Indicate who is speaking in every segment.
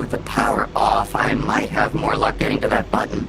Speaker 1: With the power off, I might have more luck getting to that button.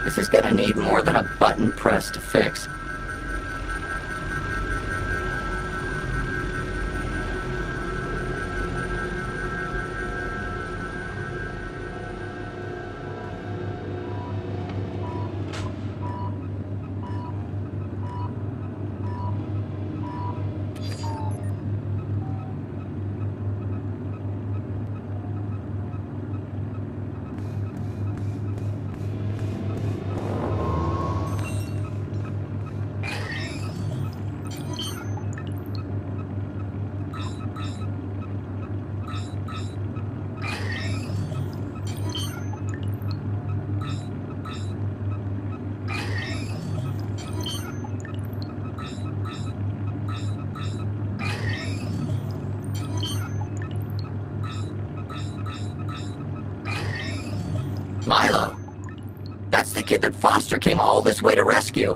Speaker 1: This is gonna need more than a button press to fix. Milo, that's the kid that Foster came all this way to rescue.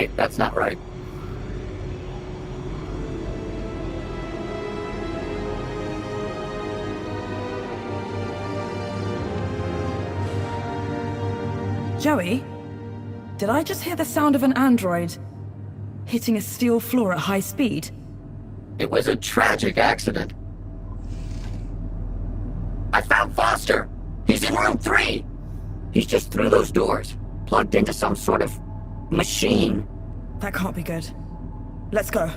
Speaker 1: Wait, that's not right.
Speaker 2: Joey? Did I just hear the sound of an android hitting a steel floor at high speed?
Speaker 1: It was a tragic accident. I found Foster! He's in room 3! He's just through those doors, plugged into some sort of machine.
Speaker 2: That can't be good. Let's go.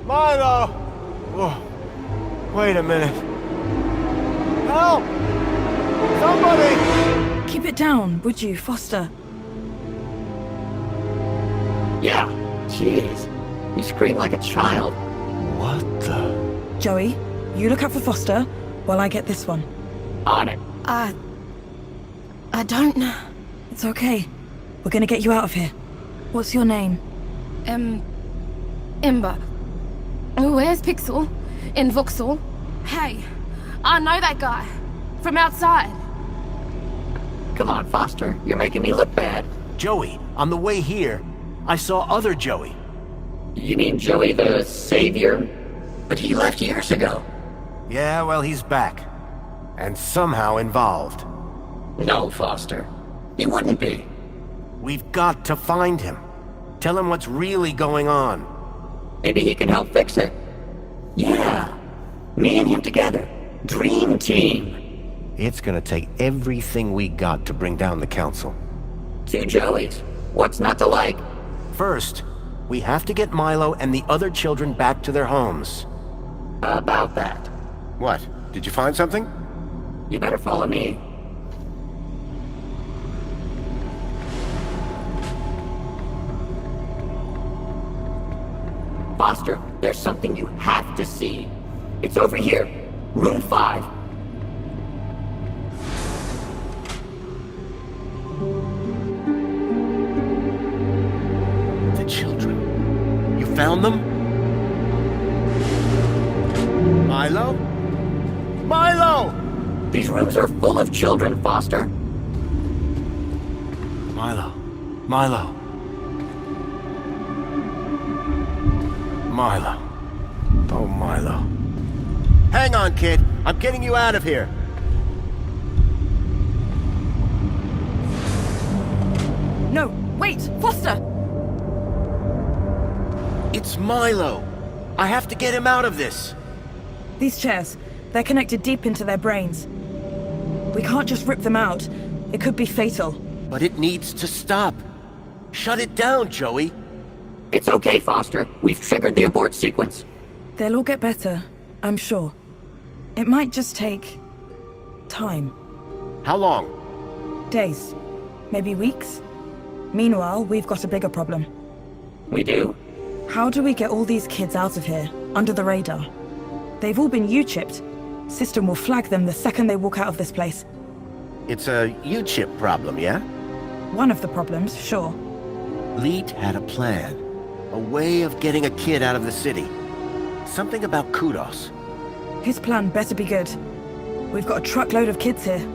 Speaker 3: Milo! Oh, wait a minute. Help! Somebody!
Speaker 2: Keep it down, would you, Foster?
Speaker 1: Yeah, jeez. You scream like a child.
Speaker 3: What the?
Speaker 2: Joey, you look out for Foster while I get this one.
Speaker 1: On it.
Speaker 2: I don't know. It's okay. We're gonna get you out of here. What's your name?
Speaker 4: Ember. Where's Pixel? In Vauxhall? Hey, I know that guy. From outside.
Speaker 1: Come on, Foster. You're making me look bad.
Speaker 3: Joey, on the way here, I saw other Joey.
Speaker 1: You mean Joey the Savior? But he left years ago.
Speaker 3: Yeah, well, he's back. And somehow involved.
Speaker 1: No, Foster. He wouldn't be.
Speaker 3: We've got to find him. Tell him what's really going on.
Speaker 1: Maybe he can help fix it. Yeah. Me and him together. Dream team.
Speaker 3: It's gonna take everything we got to bring down the council.
Speaker 1: 2 Joeys. What's not to like?
Speaker 3: First, we have to get Milo and the other children back to their homes.
Speaker 1: About that.
Speaker 3: What? Did you find something?
Speaker 1: You better follow me. Foster, there's something you have to see. It's over here. Room 5.
Speaker 3: The children. You found them? Milo? Milo!
Speaker 1: These rooms are full of children, Foster.
Speaker 3: Milo. Milo. Milo. Oh, Milo. Hang on, kid. I'm getting you out of here.
Speaker 2: No, wait, Foster!
Speaker 3: It's Milo. I have to get him out of this.
Speaker 2: These chairs, they're connected deep into their brains. We can't just rip them out. It could be fatal.
Speaker 3: But it needs to stop. Shut it down, Joey.
Speaker 1: It's okay, Foster. We've triggered the abort sequence.
Speaker 2: They'll all get better, I'm sure. It might just take... time.
Speaker 3: How long?
Speaker 2: Days. Maybe weeks. Meanwhile, we've got a bigger problem.
Speaker 1: We do?
Speaker 2: How do we get all these kids out of here, under the radar? They've all been U-chipped. System will flag them the second they walk out of this place.
Speaker 3: It's a U-chip problem, yeah?
Speaker 2: One of the problems, sure.
Speaker 3: Leet had a plan. A way of getting a kid out of the city. Something about Kudos.
Speaker 2: His plan better be good. We've got a truckload of kids here.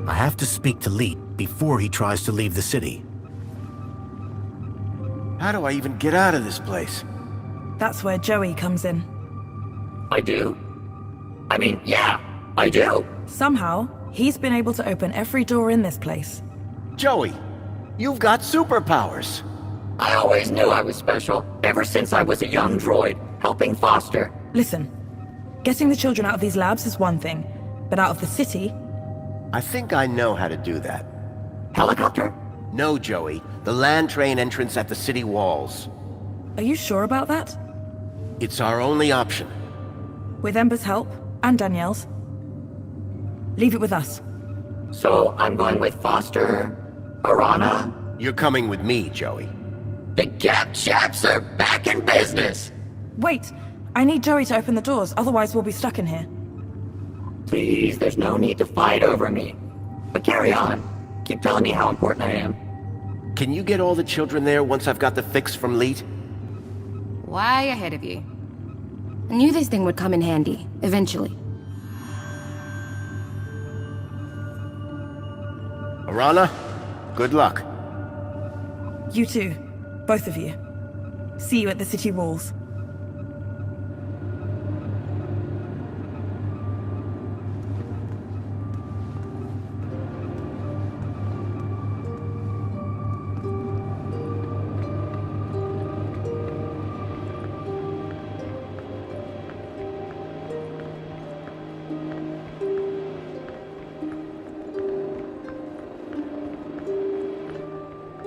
Speaker 5: I have to speak to Leet before he tries to leave the city.
Speaker 3: How do I even get out of this place?
Speaker 2: That's where Joey comes in.
Speaker 1: I do. I mean, yeah, I do.
Speaker 2: Somehow, he's been able to open every door in this place.
Speaker 3: Joey, you've got superpowers.
Speaker 1: I always knew I was special, ever since I was a young droid, helping Foster.
Speaker 2: Listen, getting the children out of these labs is one thing, but out of the city?
Speaker 3: I think I know how to do that.
Speaker 1: Helicopter?
Speaker 3: No, Joey. The land train entrance at the city walls.
Speaker 2: Are you sure about that?
Speaker 3: It's our only option.
Speaker 2: With Ember's help, and Danielle's. Leave it with us.
Speaker 1: So I'm going with Foster, Arana.
Speaker 3: You're coming with me, Joey.
Speaker 1: The Gap chaps are back in business.
Speaker 2: Wait, I need Joey to open the doors, otherwise we'll be stuck in here.
Speaker 1: Please, there's no need to fight over me. But carry on. Keep telling me how important I am.
Speaker 3: Can you get all the children there once I've got the fix from Leet?
Speaker 4: Way ahead of you. I knew this thing would come in handy, eventually.
Speaker 3: Arana, good luck.
Speaker 2: You too. Both of you. See you at the city walls.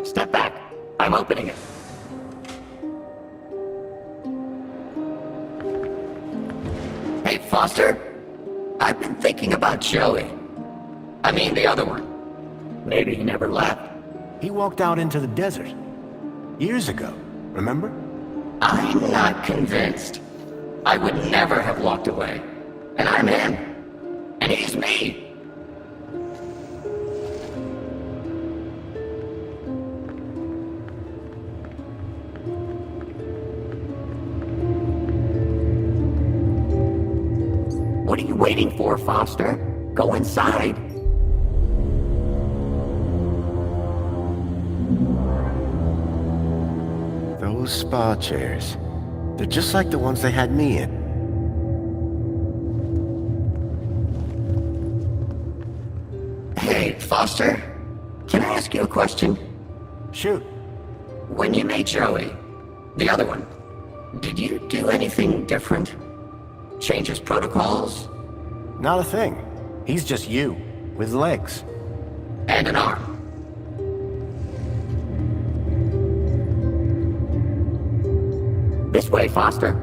Speaker 1: Step back. I'm opening it. Hey, Foster. I've been thinking about Joey. I mean, the other one. Maybe he never left.
Speaker 5: He walked out into the desert. Years ago, remember?
Speaker 1: I'm not convinced. I would never have walked away. And I'm him. And he's me. What are you waiting for, Foster? Go inside.
Speaker 3: Those spa chairs. They're just like the ones they had me in.
Speaker 1: Hey, Foster. Can I ask you a question?
Speaker 5: Shoot.
Speaker 1: When you made Joey, the other one, did you do anything different? Change his protocols?
Speaker 5: Not a thing. He's just you, with legs.
Speaker 1: And an arm? This way, Foster.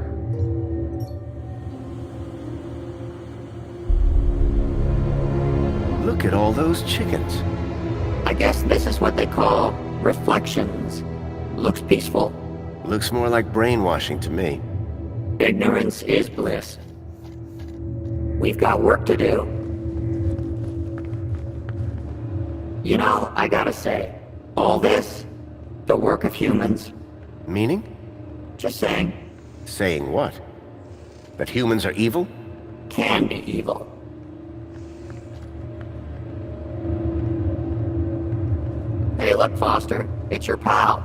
Speaker 3: Look at all those chickens.
Speaker 1: I guess this is what they call reflections. Looks peaceful.
Speaker 3: Looks more like brainwashing to me.
Speaker 1: Ignorance is bliss. We've got work to do. You know, I gotta say, all this, the work of humans,
Speaker 3: Meaning?
Speaker 1: just saying,
Speaker 3: Saying what? That humans are evil?
Speaker 1: can be evil. Hey, look, Foster, it's your pal.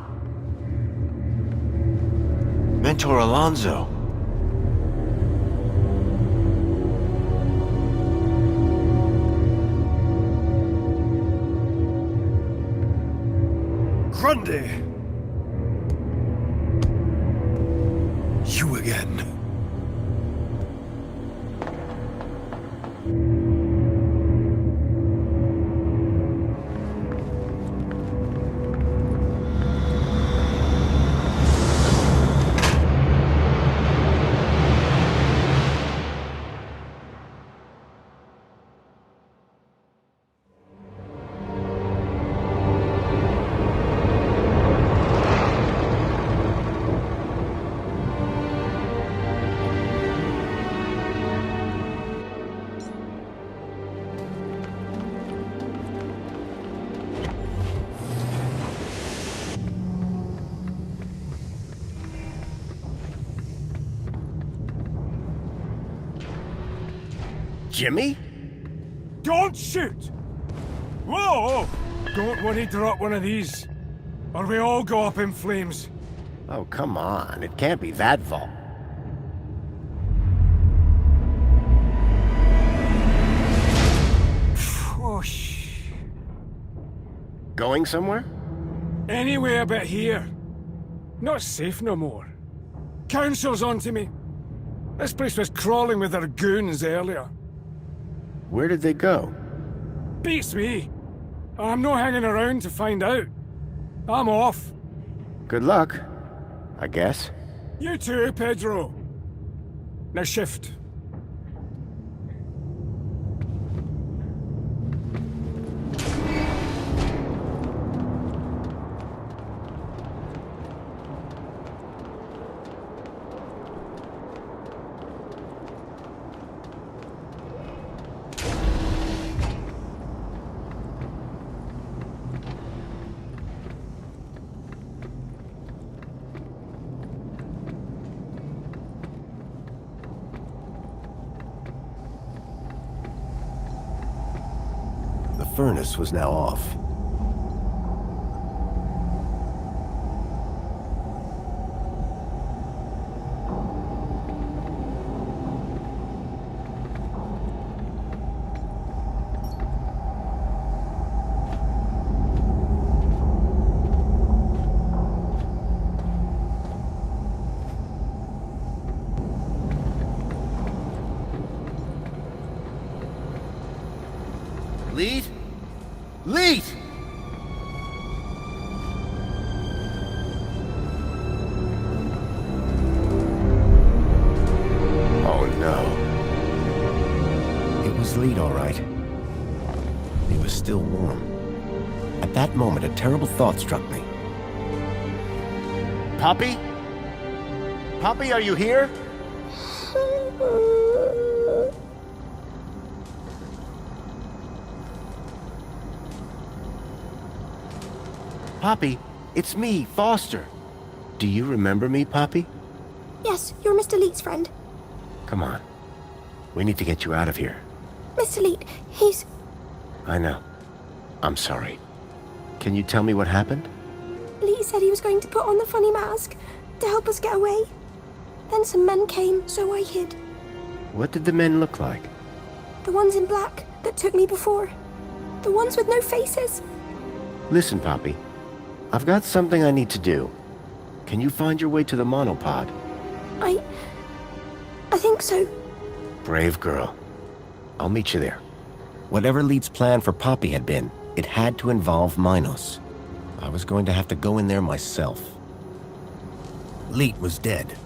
Speaker 5: Mentor Alonso.
Speaker 6: Grundy! You again.
Speaker 3: Jimmy?
Speaker 6: Don't shoot! Whoa! Don't want to drop one of these, or we all go up in flames.
Speaker 3: Oh, come on. It can't be that vault.
Speaker 6: Whoosh.
Speaker 3: Going somewhere?
Speaker 6: Anyway, but here. Not safe no more. Council's onto me. This place was crawling with their goons earlier.
Speaker 3: Where did they go?
Speaker 6: Beats me. I'm not hanging around to find out. I'm off.
Speaker 3: Good luck, I guess.
Speaker 6: You too, Pedro. Now shift.
Speaker 3: The furnace was now off. Lead? Lead! Oh no. It was Lead, all right. He was still warm. At that moment, a terrible thought struck me. Poppy? Poppy, are you here? Poppy, it's me, Foster. Do you remember me, Poppy?
Speaker 7: Yes, you're Mr. Leet's friend.
Speaker 3: Come on. We need to get you out of here.
Speaker 7: Mr. Leet, he's...
Speaker 3: I know. I'm sorry. Can you tell me what happened?
Speaker 7: Leet said he was going to put on the funny mask to help us get away. Then some men came, so I hid.
Speaker 3: What did the men look like?
Speaker 7: The ones in black that took me before. The ones with no faces.
Speaker 3: Listen, Poppy. I've got something I need to do. Can you find your way to the monopod?
Speaker 7: I think so.
Speaker 3: Brave girl. I'll meet you there. Whatever Leet's plan for Poppy had been, it had to involve Minos. I was going to have to go in there myself. Leet was dead,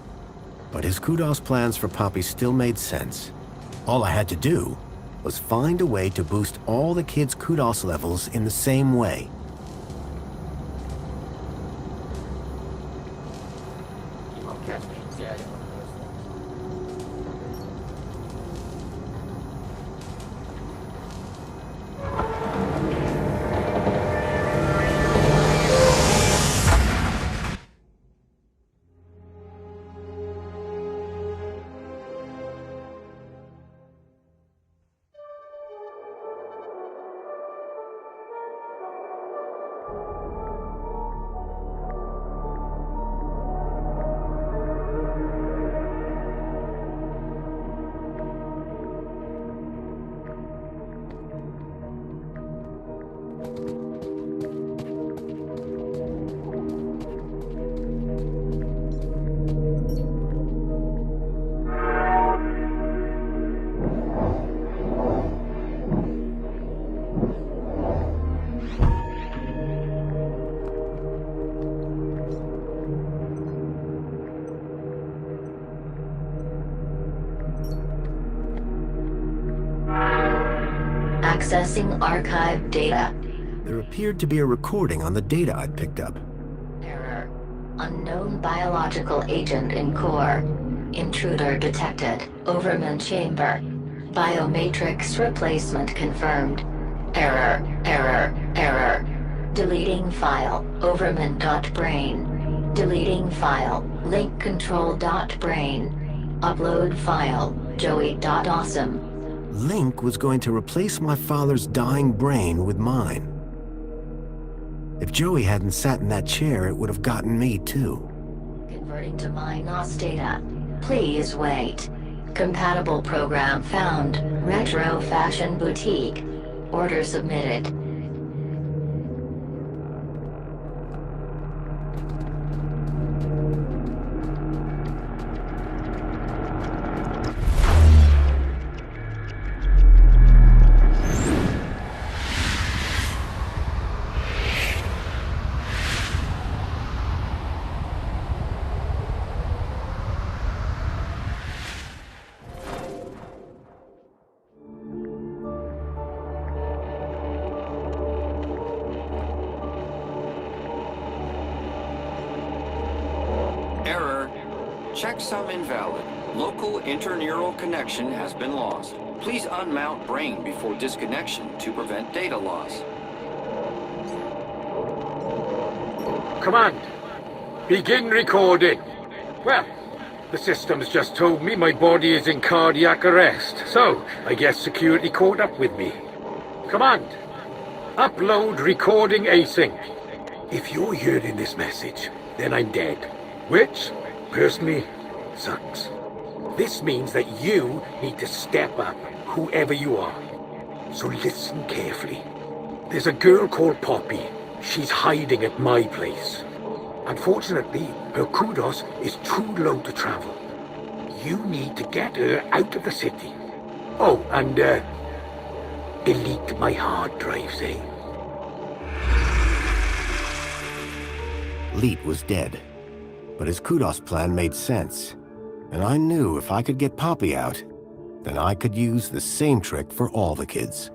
Speaker 3: but his Kudos plans for Poppy still made sense. All I had to do was find a way to boost all the kids' Kudos levels in the same way.
Speaker 8: Accessing archive data.
Speaker 3: There appeared to be a recording on the data I'd picked up.
Speaker 8: Error. Unknown biological agent in core. Intruder detected. Overman chamber. Biomatrix replacement confirmed. Error. Error. Error. Deleting file. Overman.brain. Deleting file. Link control.brain. Upload file. Joey.awesome.
Speaker 5: Link was going to replace my father's dying brain with mine. If Joey hadn't sat in that chair, it would have gotten me too.
Speaker 8: Converting to MyNOS data. Please wait. Compatible program found. Retro Fashion Boutique. Order submitted.
Speaker 9: Error. Checksum invalid. Local interneural connection has been lost. Please unmount brain before disconnection to prevent data loss.
Speaker 6: Command, begin recording. Well, the system's just told me my body is in cardiac arrest, so I guess security caught up with me. Command, upload recording async. If you're hearing this message, then I'm dead. Which, personally, sucks. This means that you need to step up, whoever you are. So listen carefully. There's a girl called Poppy. She's hiding at my place. Unfortunately, her kudos is too low to travel. You need to get her out of the city. Oh, and, delete my hard drives, eh?
Speaker 5: Leet was dead, but his kudos plan made sense. And I knew if I could get Poppy out, then I could use the same trick for all the kids.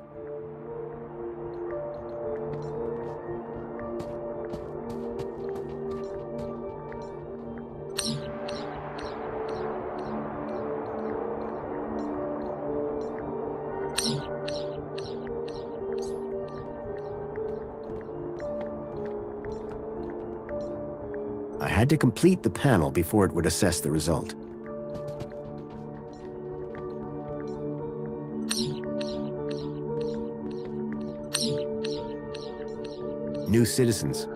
Speaker 5: I had to complete the panel before it would assess the result. New citizens.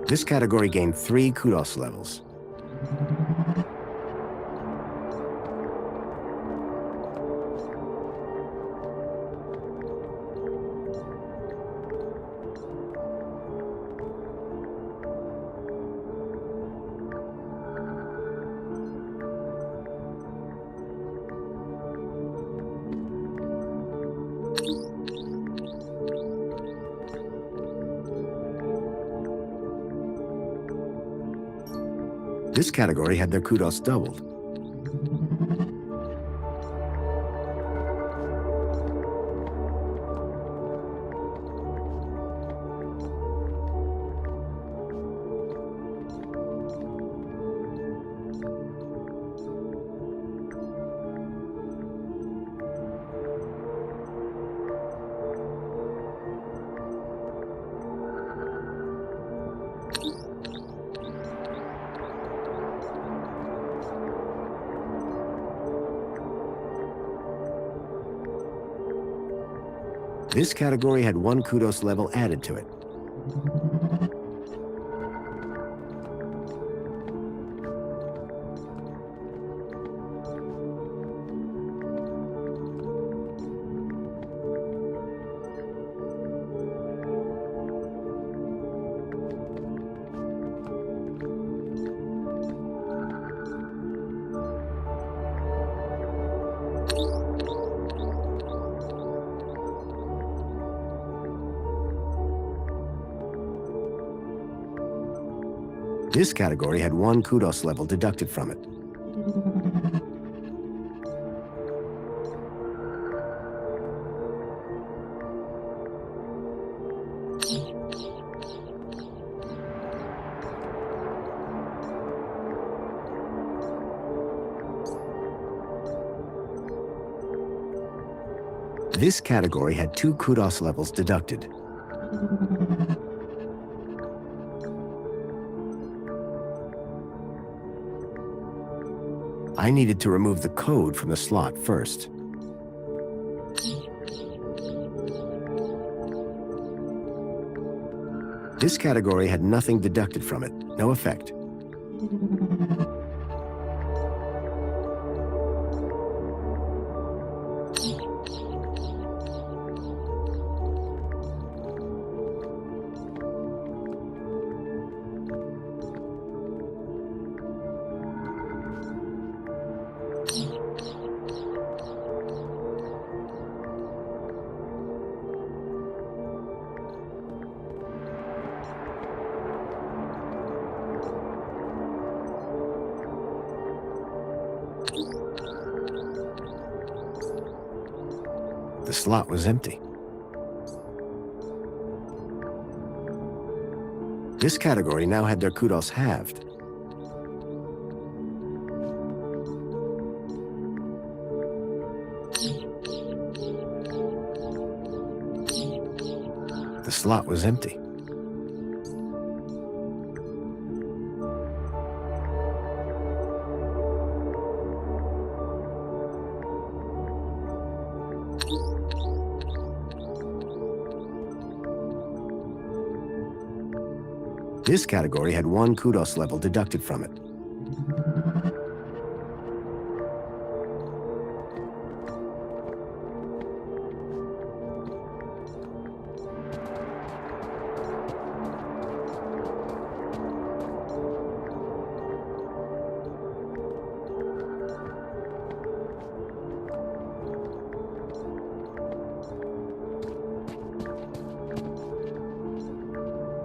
Speaker 5: This category gained 3 kudos levels. This category had their kudos doubled. This category had 1 kudos level added to it. This category had 1 kudos level deducted from it. This category had 2 kudos levels deducted. I needed to remove the code from the slot first. This category had nothing deducted from it, no effect. The slot was empty. This category now had their kudos halved. The slot was empty. This category had 1 kudos level deducted from it.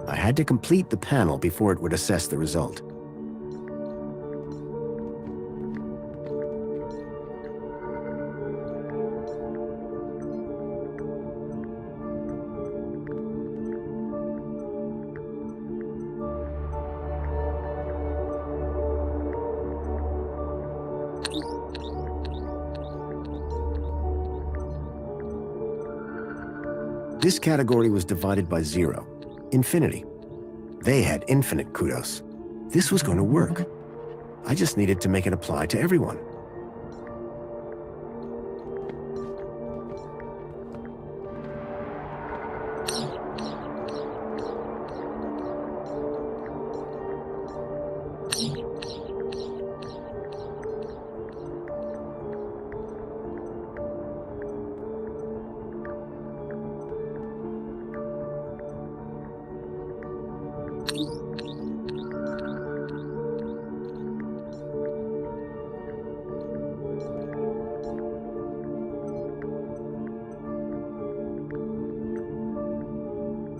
Speaker 5: I had to complete the panel before it would assess the result. This category was divided by 0. Infinity. They had infinite kudos. This was going to work. I just needed to make it apply to everyone.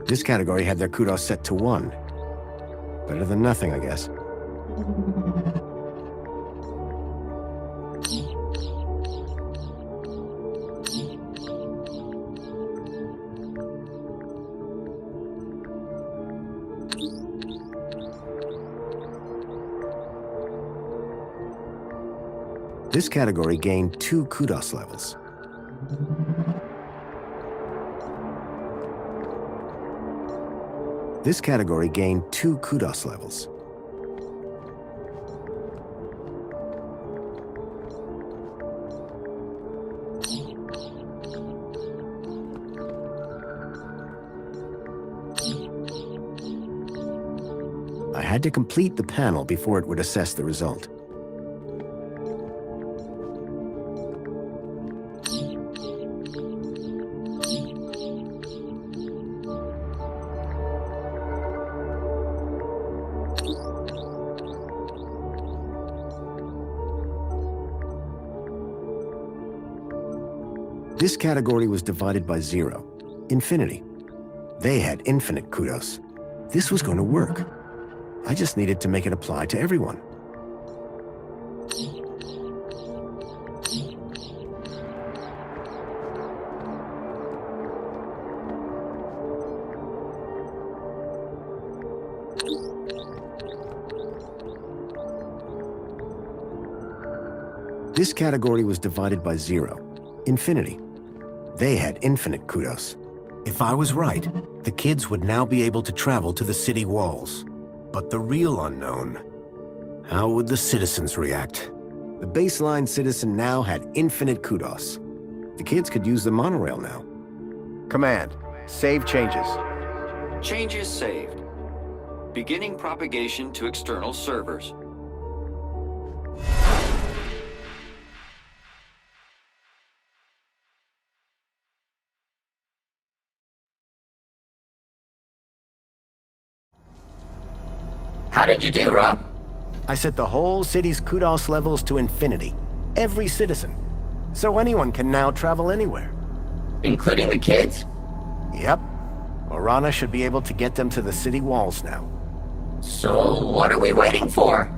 Speaker 5: This category had their kudos set to 1. Better than nothing, I guess. This category gained 2 kudos levels. This category gained 2 kudos levels. I had to complete the panel before it would assess the result. This category was divided by 0. Infinity. They had infinite kudos. This was going to work. I just needed to make it apply to everyone. This category was divided by 0. Infinity. They had infinite kudos. If I was right, the kids would now be able to travel to the city walls. But the real unknown, how would the citizens react? The baseline citizen now had infinite kudos. The kids could use the monorail now. Command, save changes.
Speaker 9: Changes saved. Beginning propagation to external servers.
Speaker 1: How did you do, Rob?
Speaker 5: I set the whole city's kudos levels to infinity. Every citizen. So anyone can now travel anywhere.
Speaker 1: Including the kids?
Speaker 5: Yep. Orana should be able to get them to the city walls now.
Speaker 1: So what are we waiting for?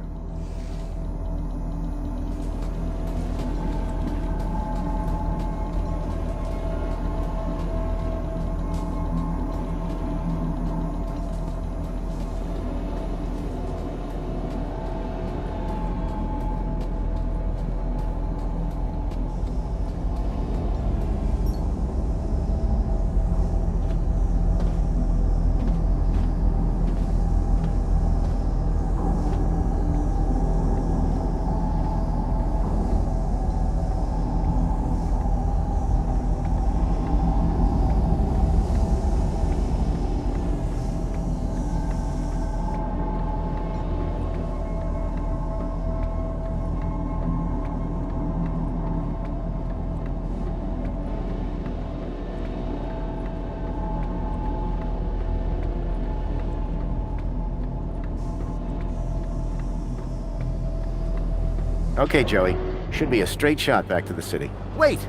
Speaker 5: Okay, Joey. Should be a straight shot back to the city. Wait!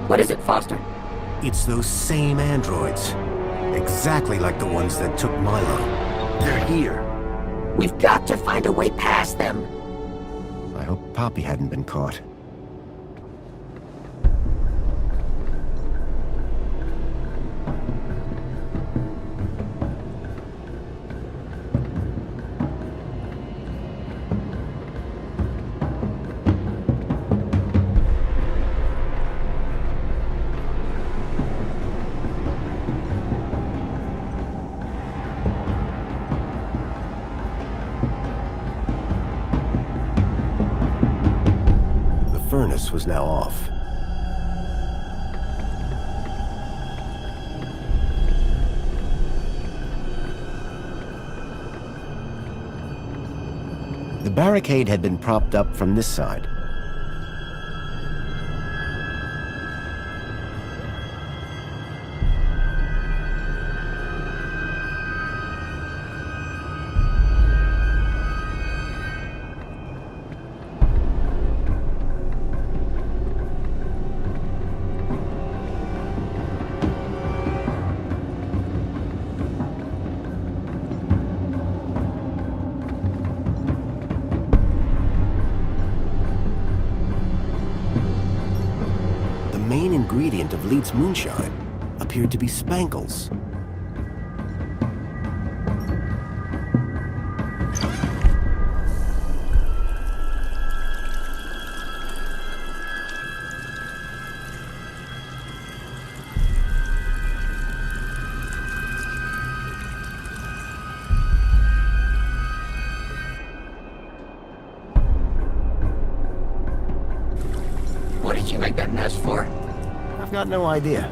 Speaker 1: What is it, Foster?
Speaker 5: It's those same androids. Exactly like the ones that took Milo. They're here.
Speaker 1: We've got to find a way past them.
Speaker 5: I hope Poppy hadn't been caught. The furnace was now off.
Speaker 3: The barricade had been propped up from this side. The main ingredient of Leeds moonshine appeared to be spangles.
Speaker 1: What did you make that mess for?
Speaker 3: I've got no idea.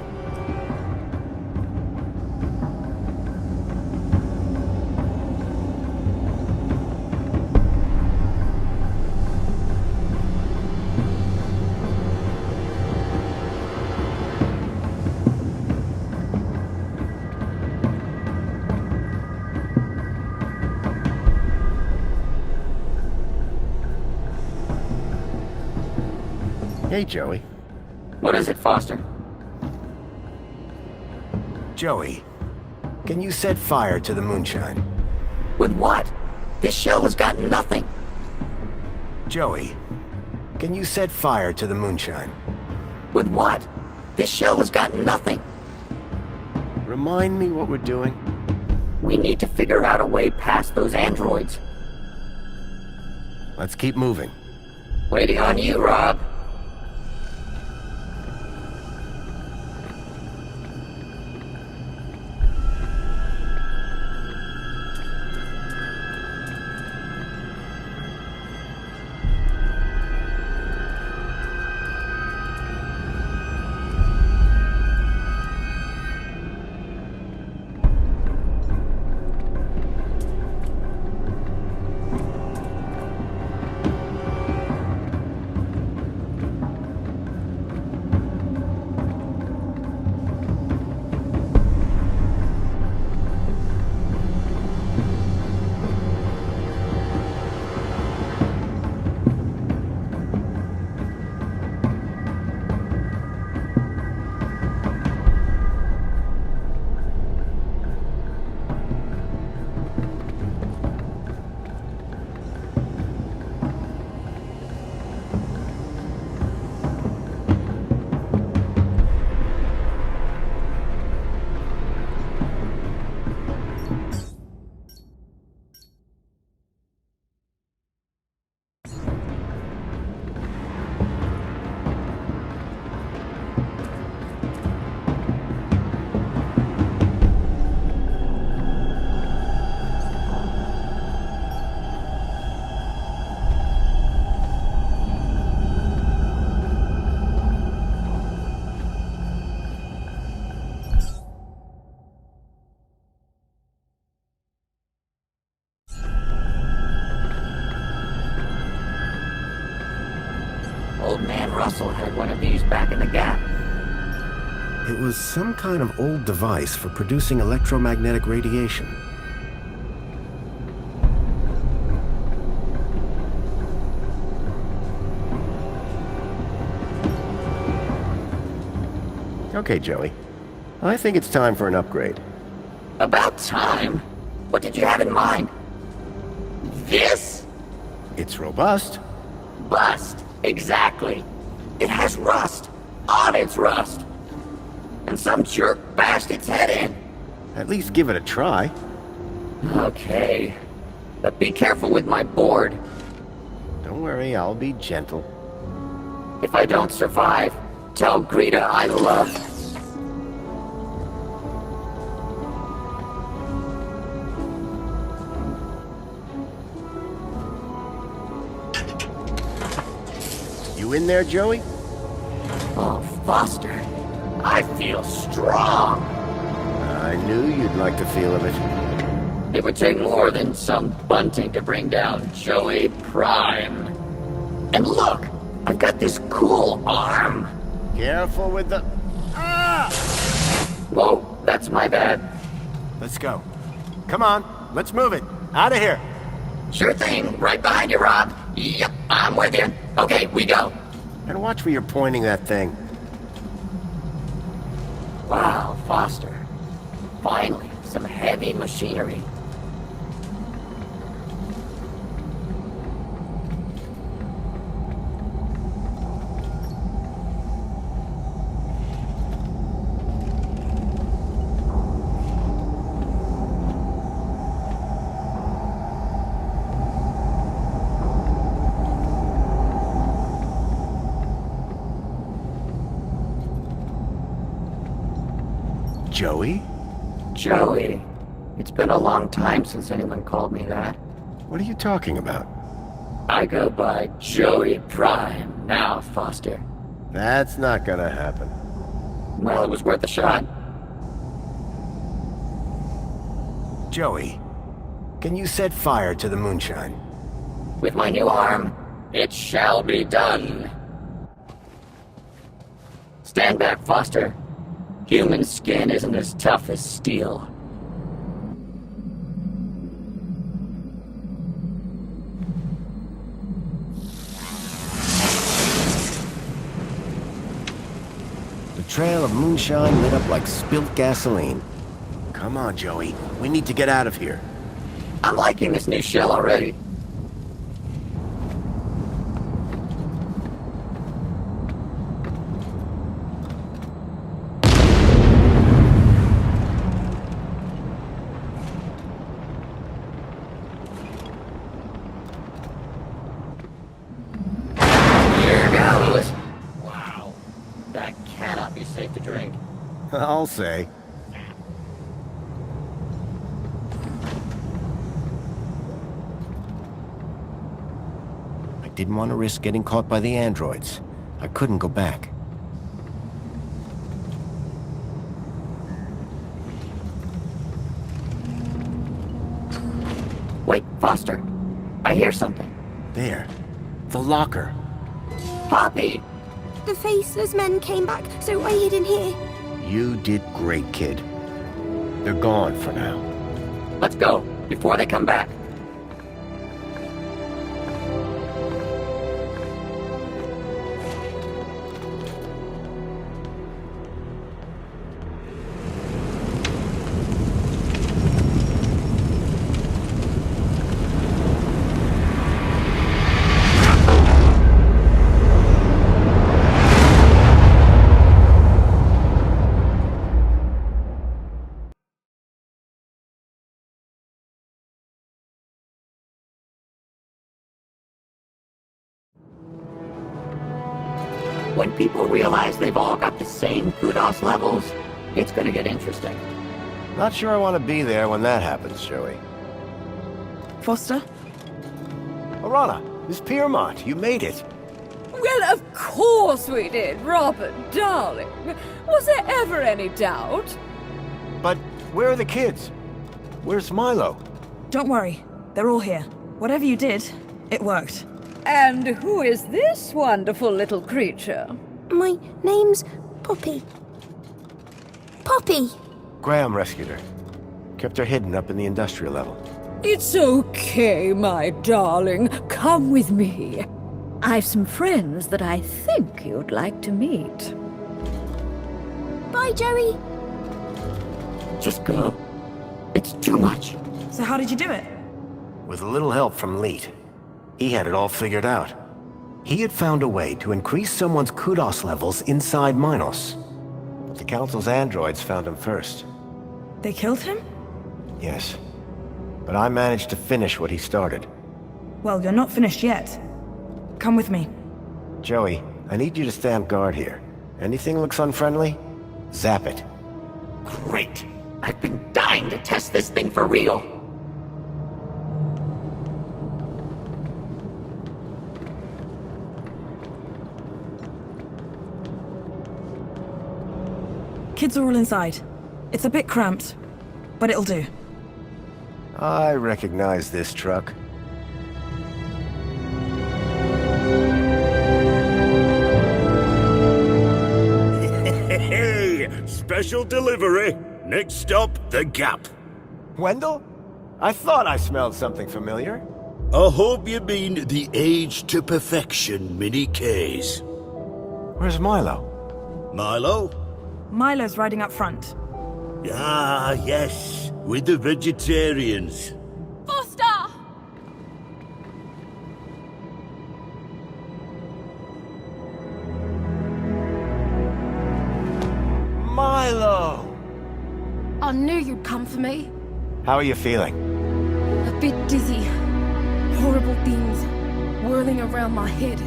Speaker 3: Hey, Joey.
Speaker 1: What is it, Foster?
Speaker 5: Joey, can you set fire to the moonshine?
Speaker 1: With what? This shell has got nothing.
Speaker 5: Joey, can you set fire to the moonshine?
Speaker 1: With what? This shell has got nothing.
Speaker 3: Remind me what we're doing?
Speaker 1: We need to figure out a way past those androids.
Speaker 3: Let's keep moving.
Speaker 1: Waiting on you, Rob. Old man Russell had one of these back in the Gap.
Speaker 5: It was some kind of old device for producing electromagnetic radiation.
Speaker 3: Okay, Joey. I think it's time for an upgrade.
Speaker 1: About time? What did you have in mind? This?
Speaker 3: It's robust.
Speaker 1: Bust. Exactly. It has rust. On its rust. And some jerk bashed its head in.
Speaker 3: At least give it a try.
Speaker 1: Okay. But be careful with my board.
Speaker 3: Don't worry, I'll be gentle.
Speaker 1: If I don't survive, tell Greta I love her.
Speaker 3: You in there, Joey?
Speaker 1: Oh, Foster. I feel strong.
Speaker 3: I knew you'd like the feel of it.
Speaker 1: It would take more than some bunting to bring down Joey Prime. And look, I've got this cool arm.
Speaker 5: Careful with the... Ah!
Speaker 1: Whoa, that's my bad.
Speaker 5: Let's go. Come on, let's move it. Out of here.
Speaker 1: Sure thing, right behind you, Rob. Yep, I'm with you. Okay, we go.
Speaker 5: And watch where you're pointing that thing.
Speaker 1: Wow, Foster. Finally, some heavy machinery.
Speaker 5: Joey?
Speaker 1: Joey. It's been a long time since anyone called me that.
Speaker 5: What are you talking about?
Speaker 1: I go by Joey Prime now, Foster.
Speaker 5: That's not gonna happen.
Speaker 1: Well, it was worth a shot.
Speaker 5: Joey, can you set fire to the moonshine?
Speaker 1: With my new arm, it shall be done. Stand back, Foster. Human skin isn't as tough as steel.
Speaker 5: The trail of moonshine lit up like spilt gasoline. Come on, Joey. We need to get out of here.
Speaker 1: I'm liking this new shell already. Here goes. Wow. That cannot be safe to drink.
Speaker 5: I'll say. I didn't want to risk getting caught by the androids. I couldn't go back.
Speaker 1: Wait, Foster. I hear something.
Speaker 5: There. The locker.
Speaker 1: Poppy!
Speaker 7: The faceless men came back, so I hid in here.
Speaker 5: You did great, kid. They're gone for now.
Speaker 1: Let's go, before they come back. When people realize they've all got the same kudos levels, it's gonna get interesting.
Speaker 5: Not sure I want to be there when that happens, Joey.
Speaker 2: Foster?
Speaker 5: Alana, Miss Piermont, you made it.
Speaker 10: Well, of course we did, Robert, darling. Was there ever any doubt?
Speaker 5: But where are the kids? Where's Milo?
Speaker 2: Don't worry. They're all here. Whatever you did, it worked.
Speaker 10: And who is this wonderful little creature?
Speaker 7: My name's Poppy. Poppy!
Speaker 5: Graham rescued her. Kept her hidden up in the industrial level.
Speaker 10: It's okay, my darling. Come with me. I've some friends that I think you'd like to meet.
Speaker 7: Bye, Joey.
Speaker 1: Just go. It's too much.
Speaker 2: So how did you do it?
Speaker 5: With a little help from Leet. He had it all figured out. He had found a way to increase someone's kudos levels inside Minos. The Council's androids found him first.
Speaker 2: They killed him?
Speaker 5: Yes. But I managed to finish what he started.
Speaker 2: Well, you're not finished yet. Come with me.
Speaker 5: Joey, I need you to stand guard here. Anything looks unfriendly? Zap it.
Speaker 1: Great. I've been dying to test this thing for real.
Speaker 2: Kids are all inside. It's a bit cramped, but it'll do.
Speaker 5: I recognize this truck.
Speaker 11: Hey, special delivery. Next stop, the Gap.
Speaker 5: Wendell? I thought I smelled something familiar.
Speaker 11: I hope you mean the Age to Perfection mini case.
Speaker 5: Where's Milo?
Speaker 11: Milo?
Speaker 2: Milo's riding up front.
Speaker 11: Ah, yes, with the vegetarians.
Speaker 4: Foster!
Speaker 5: Milo!
Speaker 4: I knew you'd come for me.
Speaker 5: How are you feeling?
Speaker 4: A bit dizzy. Horrible things whirling around my head.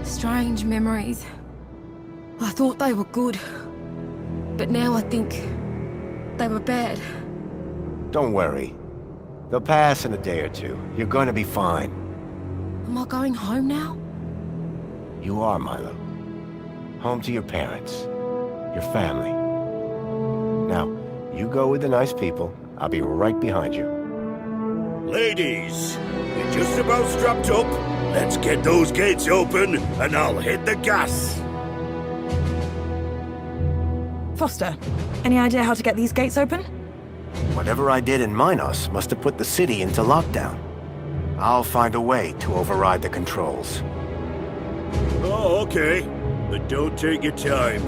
Speaker 4: Strange memories. I thought they were good. But now I think they were bad.
Speaker 5: Don't worry. They'll pass in a day or two. You're going to be fine.
Speaker 4: Am I going home now?
Speaker 5: You are, Milo. Home to your parents. Your family. Now, you go with the nice people. I'll be right behind you.
Speaker 11: Ladies, we're just about strapped up. Let's get those gates open, and I'll hit the gas.
Speaker 2: Foster, any idea how to get these gates open?
Speaker 5: Whatever I did in Minos must have put the city into lockdown. I'll find a way to override the controls.
Speaker 11: Oh, okay. But don't take your time.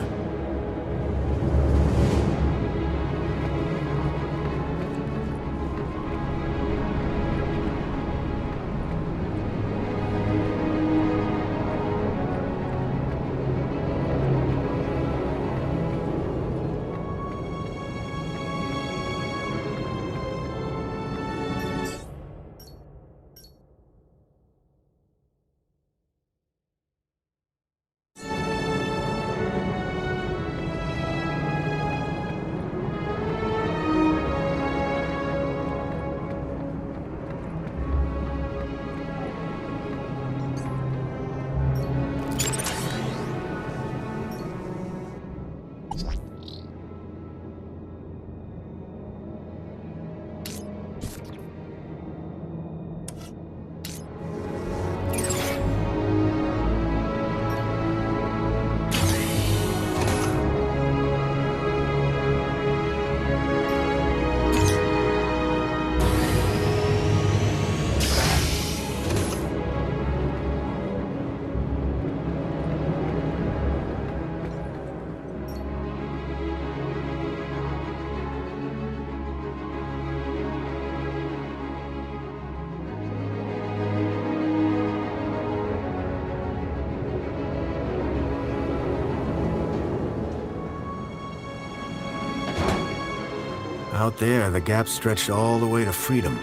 Speaker 5: Out there, the gap stretched all the way to freedom.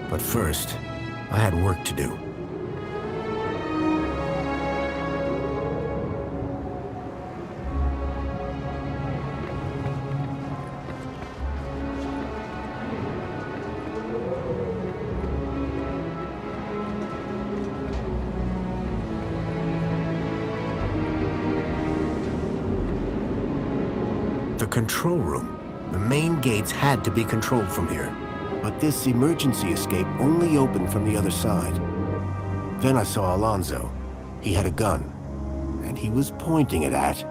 Speaker 5: But first, I had work to do. The control room. The main gates had to be controlled from here, but this emergency escape only opened from the other side. Then I saw Alonzo. He had a gun, and he was pointing it at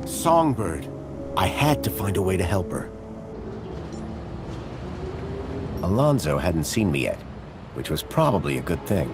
Speaker 5: Songbird. I had to find a way to help her. Alonzo hadn't seen me yet, which was probably a good thing.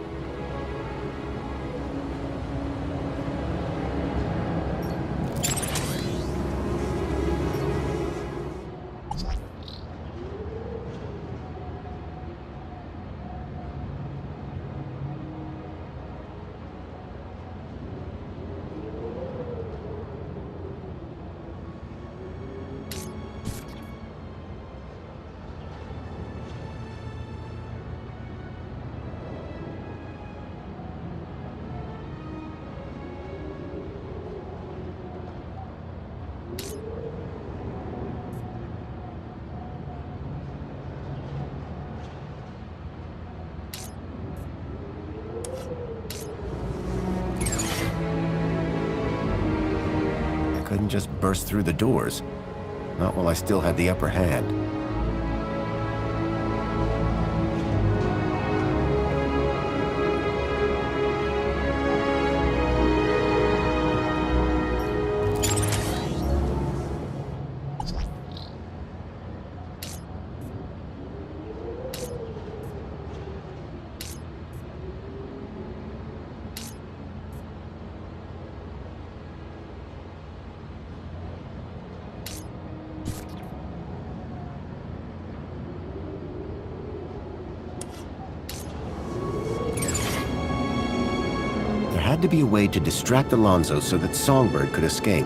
Speaker 5: Couldn't just burst through the doors. Not while I still had the upper hand.
Speaker 3: had to be a way to distract Alonzo so that Songbird could escape.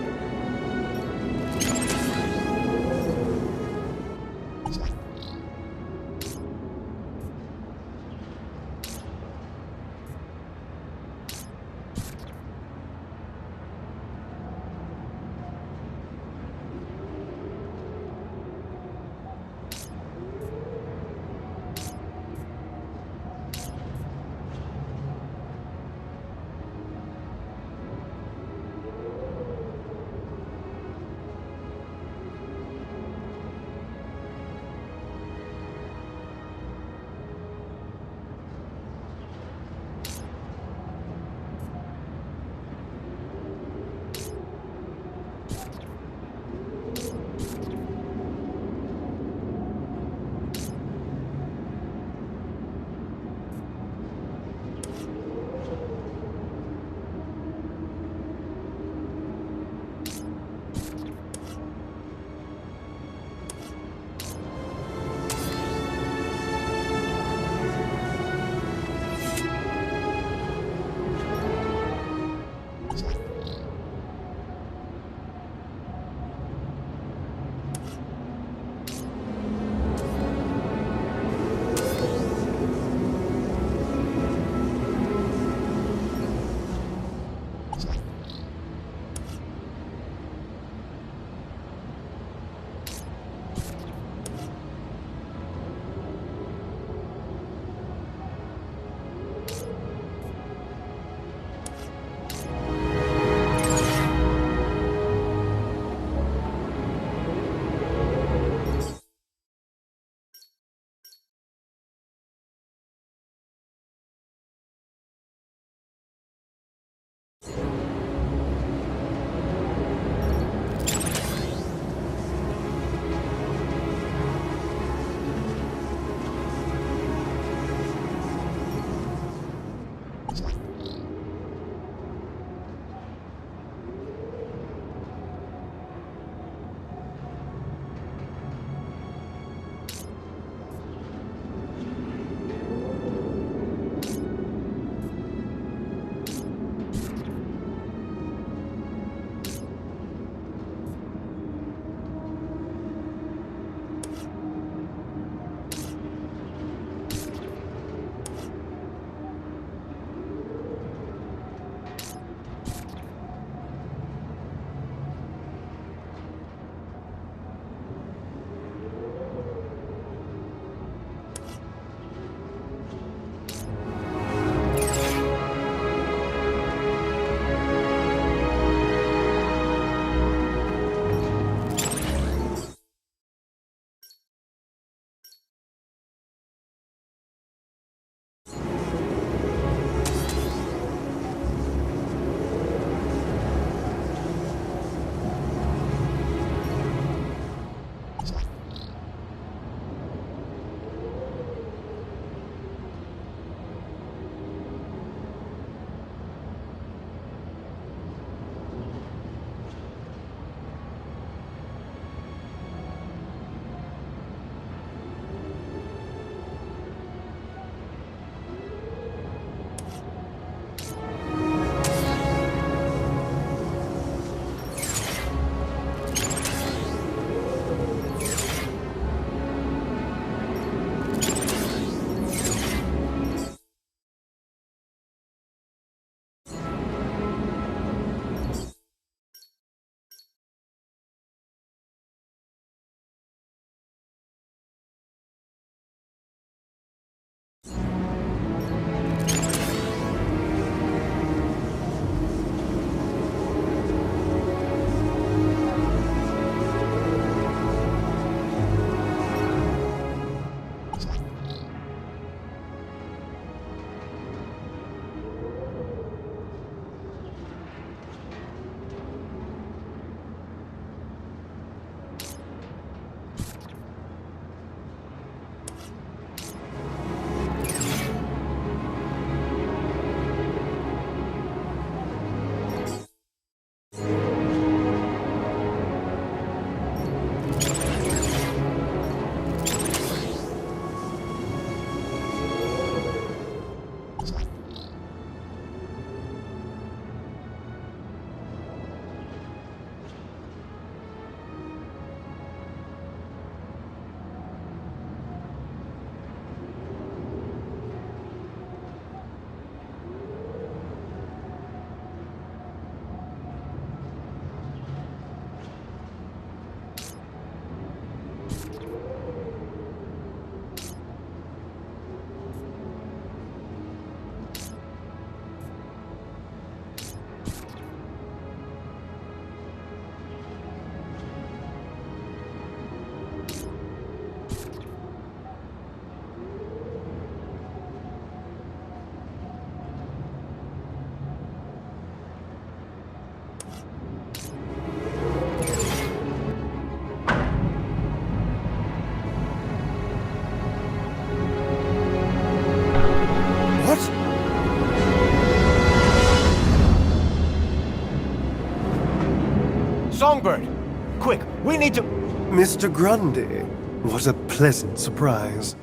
Speaker 12: Mr. Grundy, what a pleasant surprise.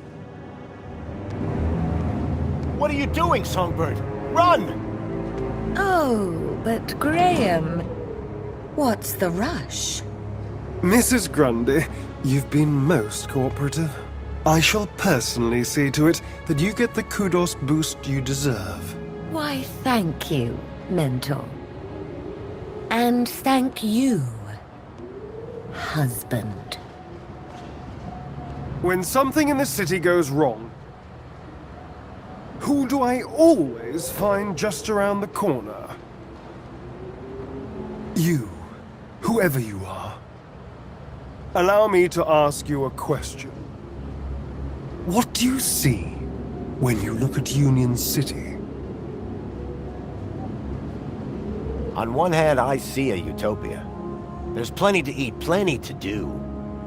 Speaker 3: What are you doing, Songbird? Run!
Speaker 10: Oh, but Graham, what's the rush?
Speaker 12: Mrs. Grundy, you've been most cooperative. I shall personally see to it that you get the kudos boost you deserve.
Speaker 10: Why, thank you, Mentor. And thank you, husband.
Speaker 12: When something in the city goes wrong, who do I always find just around the corner? You, whoever you are. Allow me to ask you a question. What do you see when you look at Union City?
Speaker 3: On one hand, I see a utopia. There's plenty to eat, plenty to do.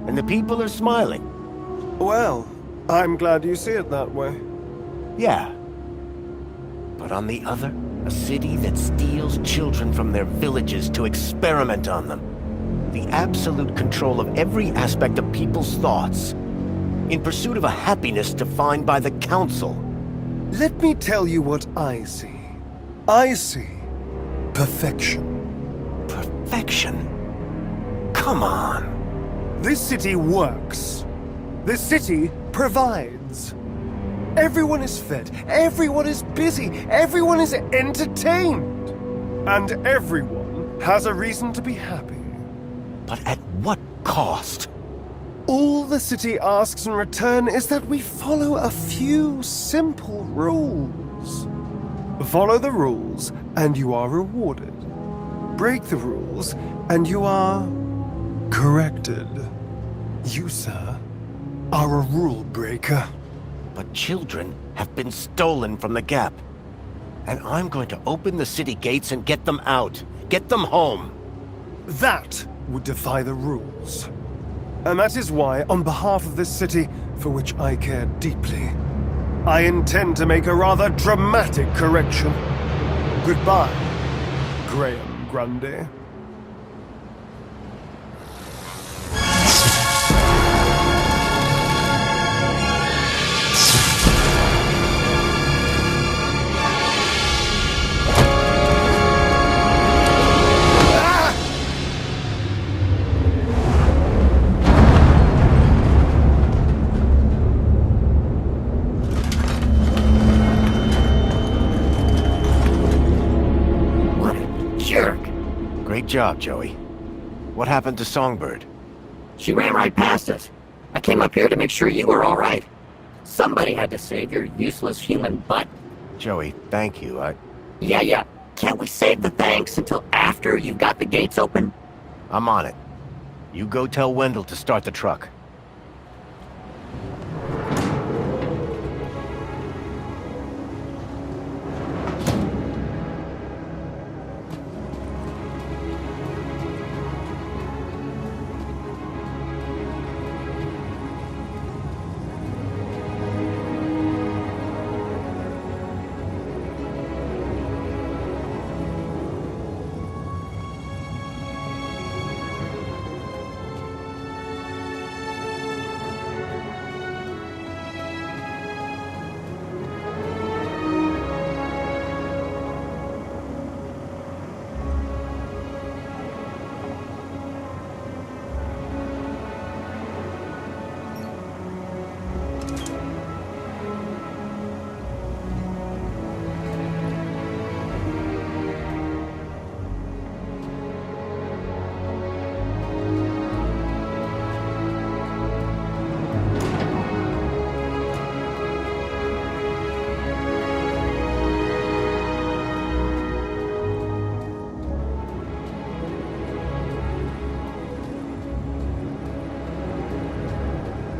Speaker 3: And the people are smiling.
Speaker 12: Well, I'm glad you see it that way.
Speaker 3: Yeah. But on the other, a city that steals children from their villages to experiment on them. The absolute control of every aspect of people's thoughts. In pursuit of a happiness defined by the Council.
Speaker 12: Let me tell you what I see. I see perfection.
Speaker 3: Perfection? Come on.
Speaker 12: This city works. This city provides. Everyone is fed, everyone is busy, everyone is entertained. And everyone has a reason to be happy.
Speaker 3: But at what cost?
Speaker 12: All the city asks in return is that we follow a few simple rules. Follow the rules, and you are rewarded. Break the rules, and you are corrected. You, sir, are a rule breaker.
Speaker 3: But children have been stolen from the Gap. And I'm going to open the city gates and get them out. Get them home.
Speaker 12: That would defy the rules. And that is why, on behalf of this city, for which I care deeply, I intend to make a rather dramatic correction. Goodbye, Graham Grundy.
Speaker 3: Great job, Joey. What happened to Songbird?
Speaker 1: She ran right past us. I came up here to make sure you were all right. Somebody had to save your useless human butt.
Speaker 3: Joey, thank you.
Speaker 1: Yeah. Can't we save the thanks until after you've got the gates open?
Speaker 3: I'm on it. You go tell Wendell to start the truck.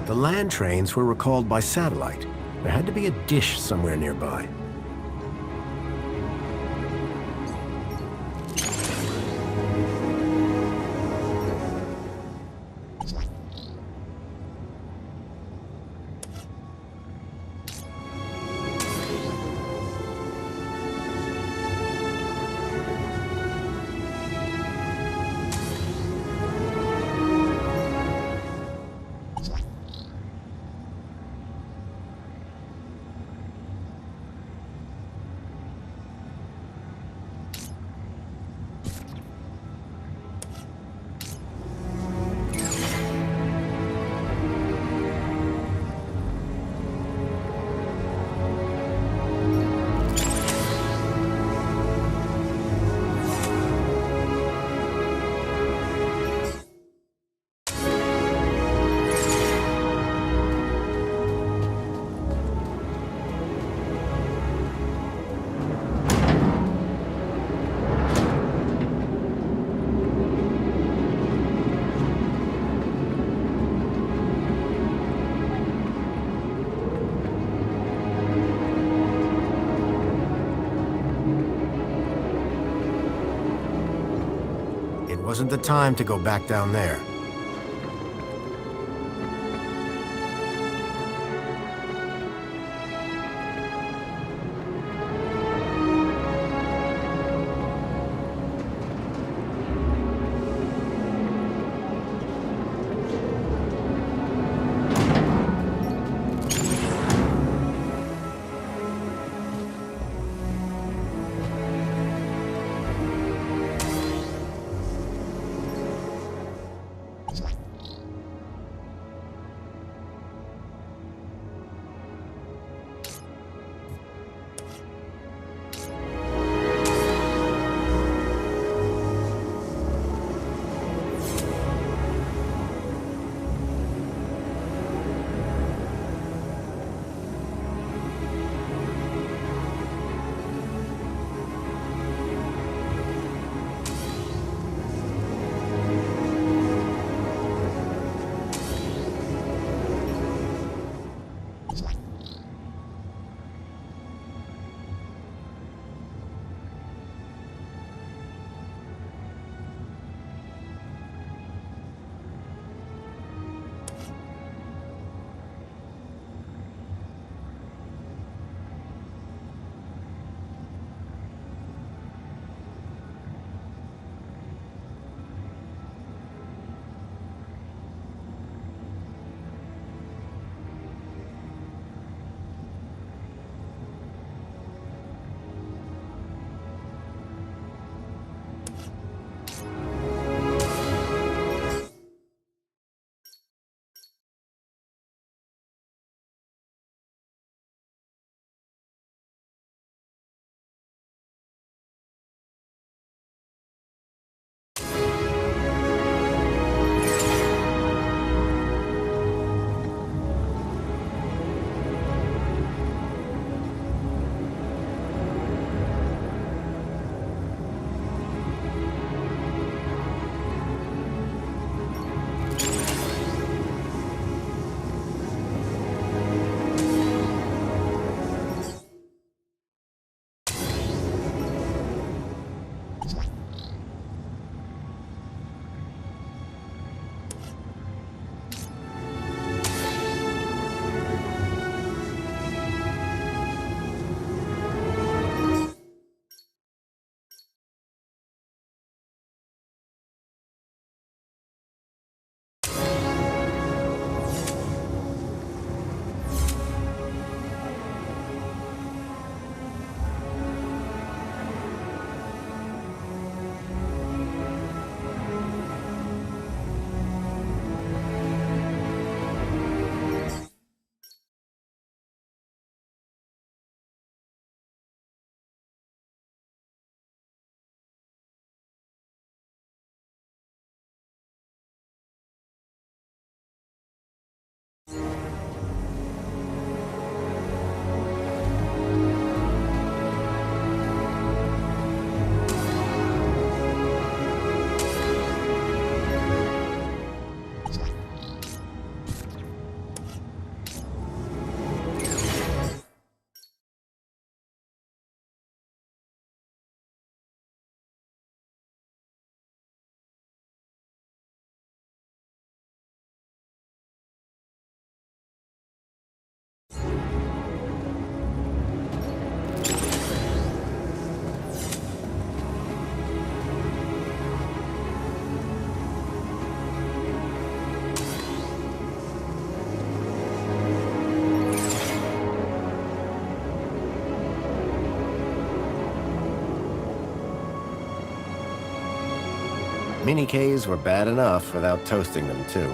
Speaker 5: The land trains were recalled by satellite. There had to be a dish somewhere nearby. wasn't the time to go back down there.
Speaker 3: Mini-Ks were bad enough without toasting them, too.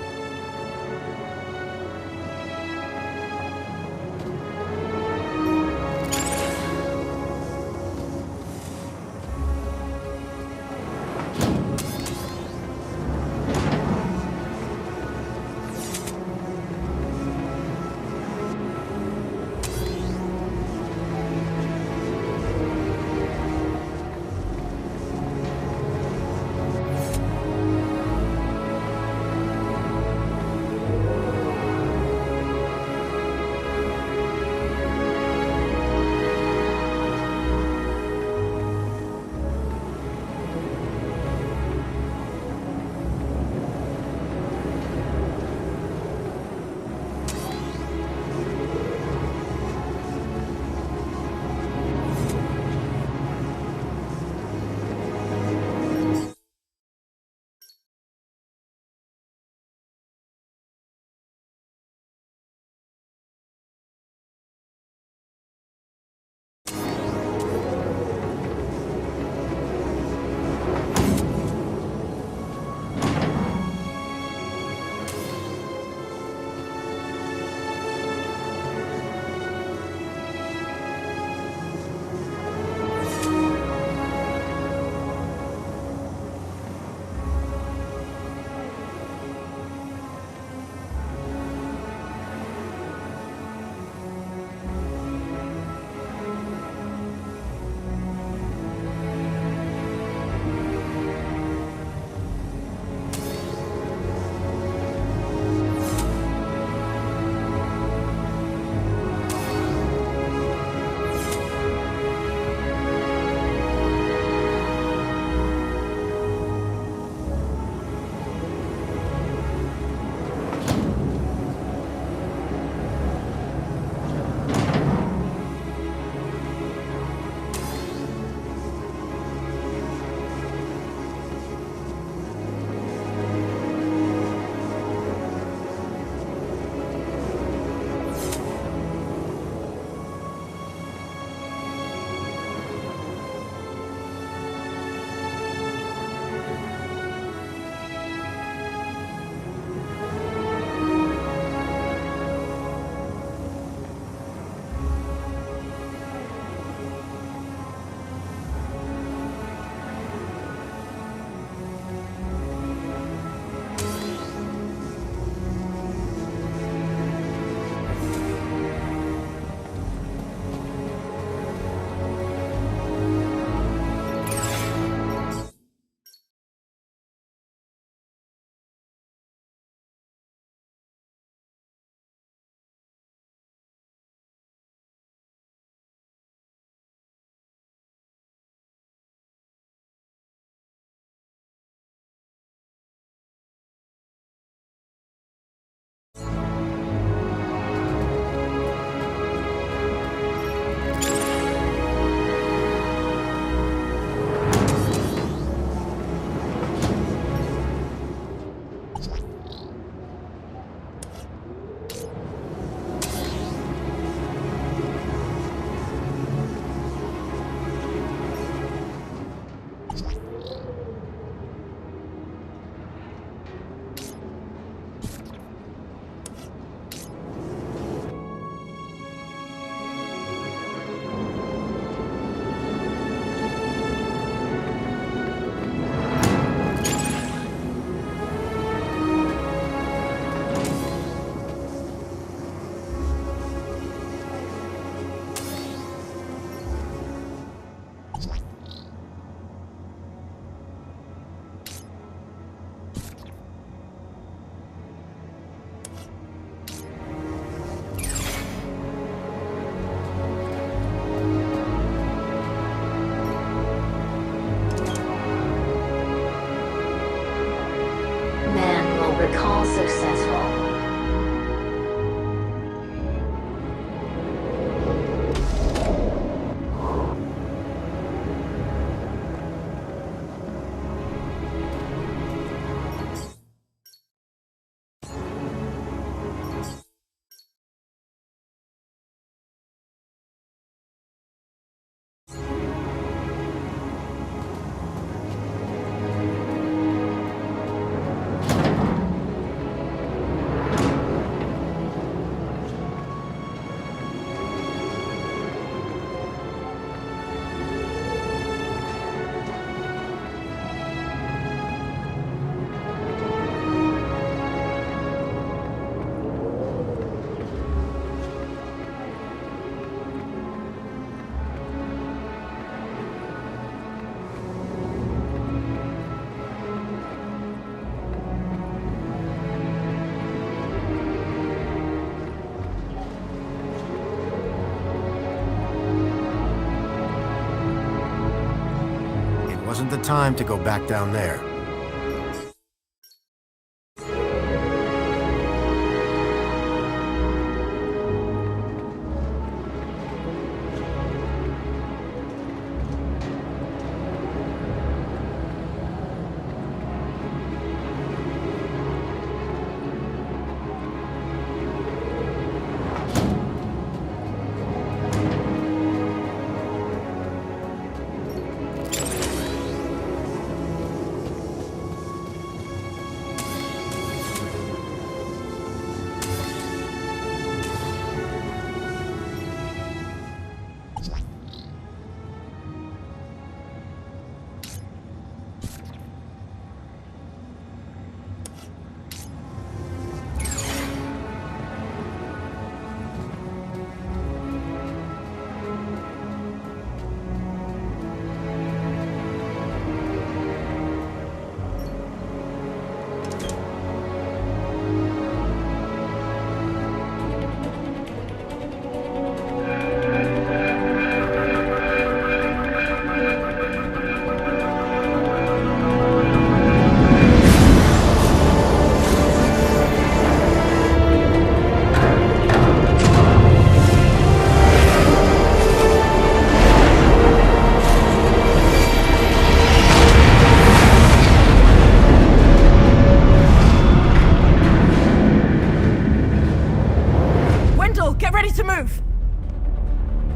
Speaker 5: Wasn't the time to go back down there.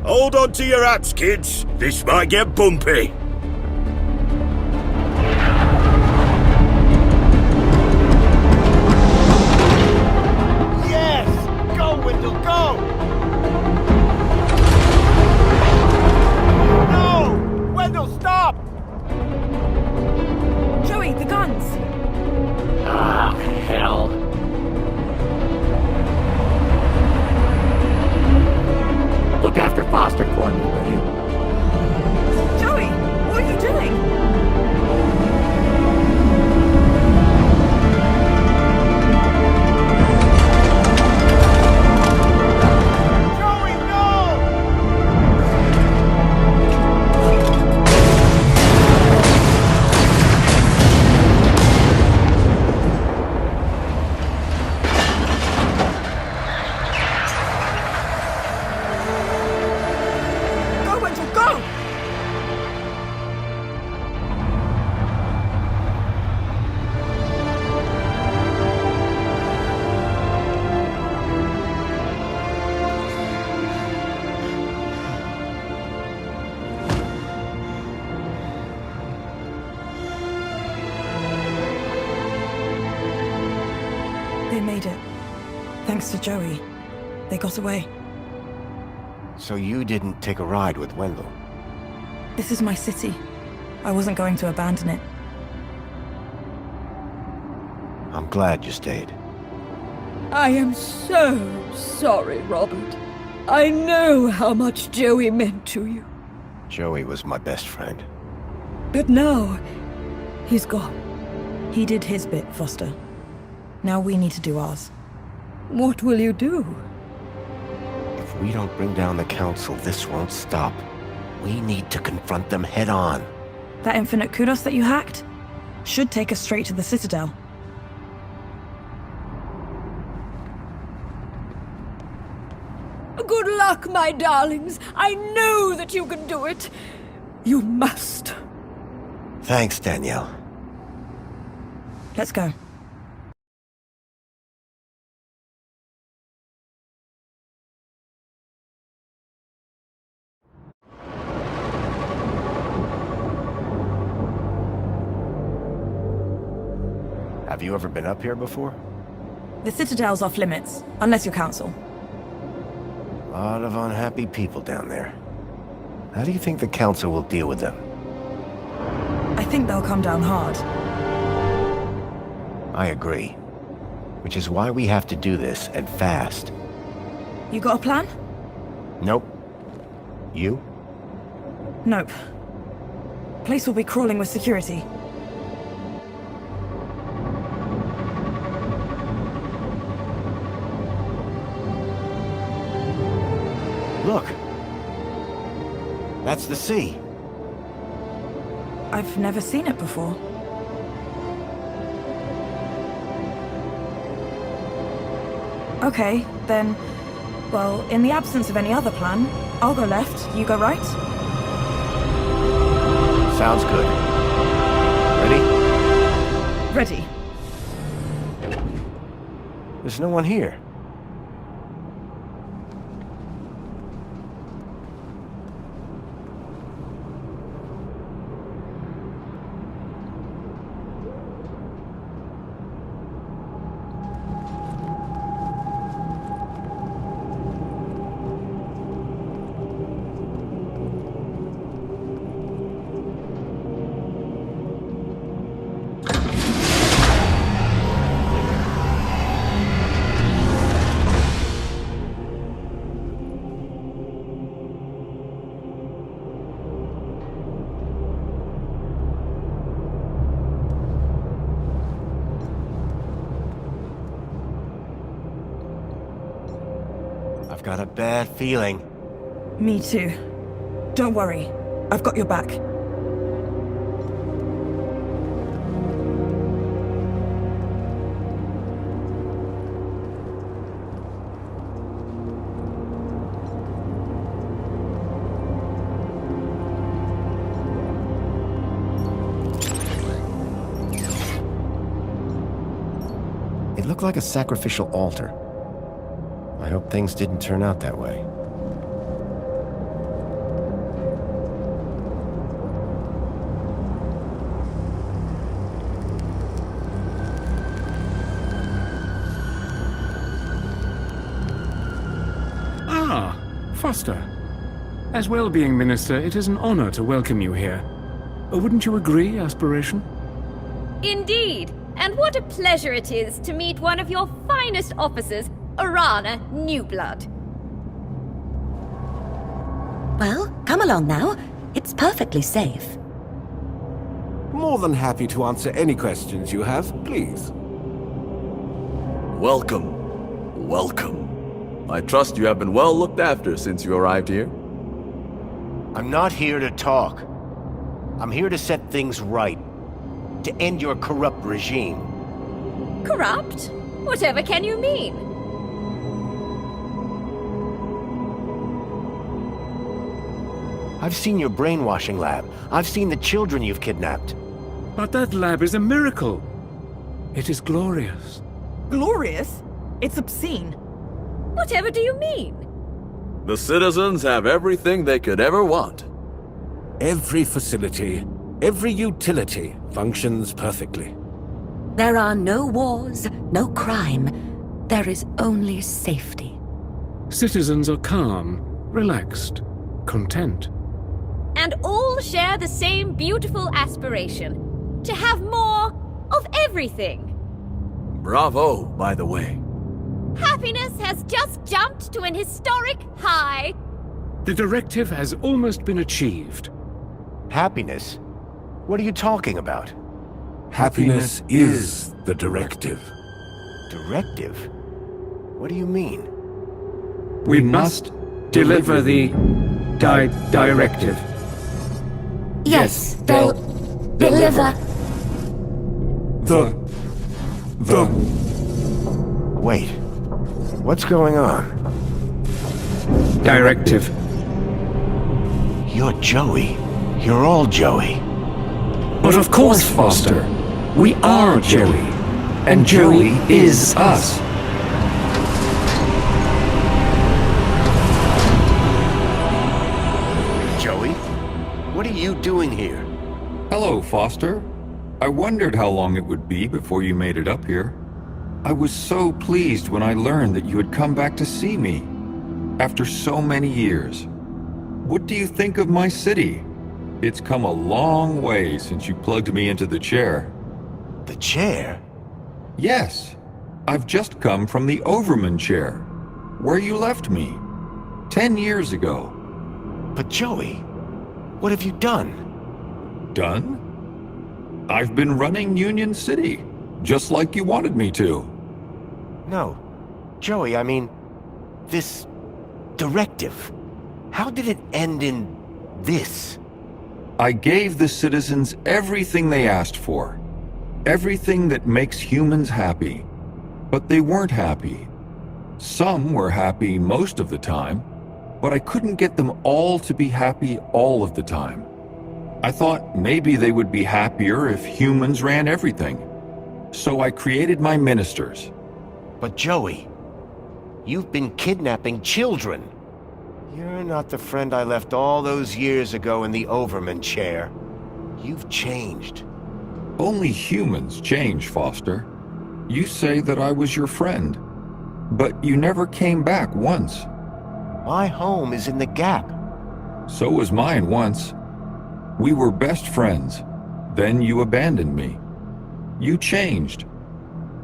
Speaker 11: Hold on to your hats, kids. This might get bumpy.
Speaker 12: Yes! Go, Wendell, go! No! Wendell, stop!
Speaker 2: Joey, the guns!
Speaker 1: Ah, hell. Look after Foster for me, will you?
Speaker 2: Joey, what are you doing? They made it. Thanks to Joey. They got away.
Speaker 3: So you didn't take a ride with Wendell?
Speaker 2: This is my city. I wasn't going to abandon it.
Speaker 3: I'm glad you stayed.
Speaker 10: I am so sorry, Robert. I know how much Joey meant to you.
Speaker 3: Joey was my best friend.
Speaker 10: But now, he's gone.
Speaker 2: He did his bit, Foster. Now we need to do ours.
Speaker 10: What will you do?
Speaker 3: If we don't bring down the Council, this won't stop. We need to confront them head on.
Speaker 2: That infinite kudos that you hacked should take us straight to the Citadel.
Speaker 10: Good luck, my darlings. I know that you can do it. You must.
Speaker 3: Thanks, Danielle.
Speaker 2: Let's go.
Speaker 3: Have you ever been up here before?
Speaker 2: The Citadel's off limits, unless you're Council.
Speaker 3: A lot of unhappy people down there. How do you think the Council will deal with them?
Speaker 2: I think they'll come down hard.
Speaker 3: I agree. Which is why we have to do this, and fast.
Speaker 2: You got a plan?
Speaker 3: Nope. You?
Speaker 2: Nope. Place will be crawling with security.
Speaker 3: Look! That's the sea.
Speaker 2: I've never seen it before. Okay, then... Well, in the absence of any other plan, I'll go left, you go right?
Speaker 3: Sounds good. Ready?
Speaker 2: Ready.
Speaker 3: There's no one here. I've got a bad feeling.
Speaker 2: Me too. Don't worry. I've got your back.
Speaker 3: It looked like a sacrificial altar. I hope things didn't turn out that way.
Speaker 6: Ah, Foster. As well-being minister, it is an honor to welcome you here. Wouldn't you agree, Aspiration?
Speaker 13: Indeed, and what a pleasure it is to meet one of your finest officers, Arana Newblood.
Speaker 14: Well, come along now. It's perfectly safe.
Speaker 5: More than happy to answer any questions you have, please.
Speaker 15: Welcome. Welcome. I trust you have been well looked after since you arrived here.
Speaker 3: I'm not here to talk. I'm here to set things right. To end your corrupt regime.
Speaker 13: Corrupt? Whatever can you mean?
Speaker 3: I've seen your brainwashing lab. I've seen the children you've kidnapped.
Speaker 6: But that lab is a miracle. It is glorious.
Speaker 2: Glorious? It's obscene.
Speaker 13: Whatever do you mean?
Speaker 15: The citizens have everything they could ever want.
Speaker 5: Every facility, every utility functions perfectly.
Speaker 14: There are no wars, no crime. There is only safety.
Speaker 6: Citizens are calm, relaxed, content.
Speaker 13: And all share the same beautiful aspiration. To have more of everything.
Speaker 15: Bravo, by the way.
Speaker 13: Happiness has just jumped to an historic high.
Speaker 6: The directive has almost been achieved.
Speaker 3: Happiness? What are you talking about?
Speaker 5: Happiness is the directive.
Speaker 3: Directive? What do you mean?
Speaker 6: We must deliver the directive.
Speaker 14: Yes, they'll deliver.
Speaker 3: Wait. What's going on?
Speaker 6: Directive.
Speaker 3: You're Joey. You're all Joey.
Speaker 16: But of course, Foster. We are Joey. And Joey is us.
Speaker 3: Joey? What are you doing here?
Speaker 17: Hello, Foster. I wondered how long it would be before you made it up here. I was so pleased when I learned that you had come back to see me. After so many years. What do you think of my city? It's come a long way since you plugged me into the chair.
Speaker 3: The chair?
Speaker 17: Yes. I've just come from the Overman chair, where you left me 10 years ago.
Speaker 3: But Joey, what have you done?
Speaker 17: Done? I've been running Union City, just like you wanted me to.
Speaker 3: No. Joey, I mean, this directive. How did it end in this?
Speaker 17: I gave the citizens everything they asked for. Everything that makes humans happy. But they weren't happy. Some were happy most of the time, but I couldn't get them all to be happy all of the time. I thought maybe they would be happier if humans ran everything. So I created my ministers.
Speaker 3: But Joey, you've been kidnapping children. You're not the friend I left all those years ago in the Overman chair. You've changed.
Speaker 17: Only humans change, Foster. You say that I was your friend, but you never came back once.
Speaker 3: My home is in the Gap.
Speaker 17: So was mine once. We were best friends. Then you abandoned me. You changed.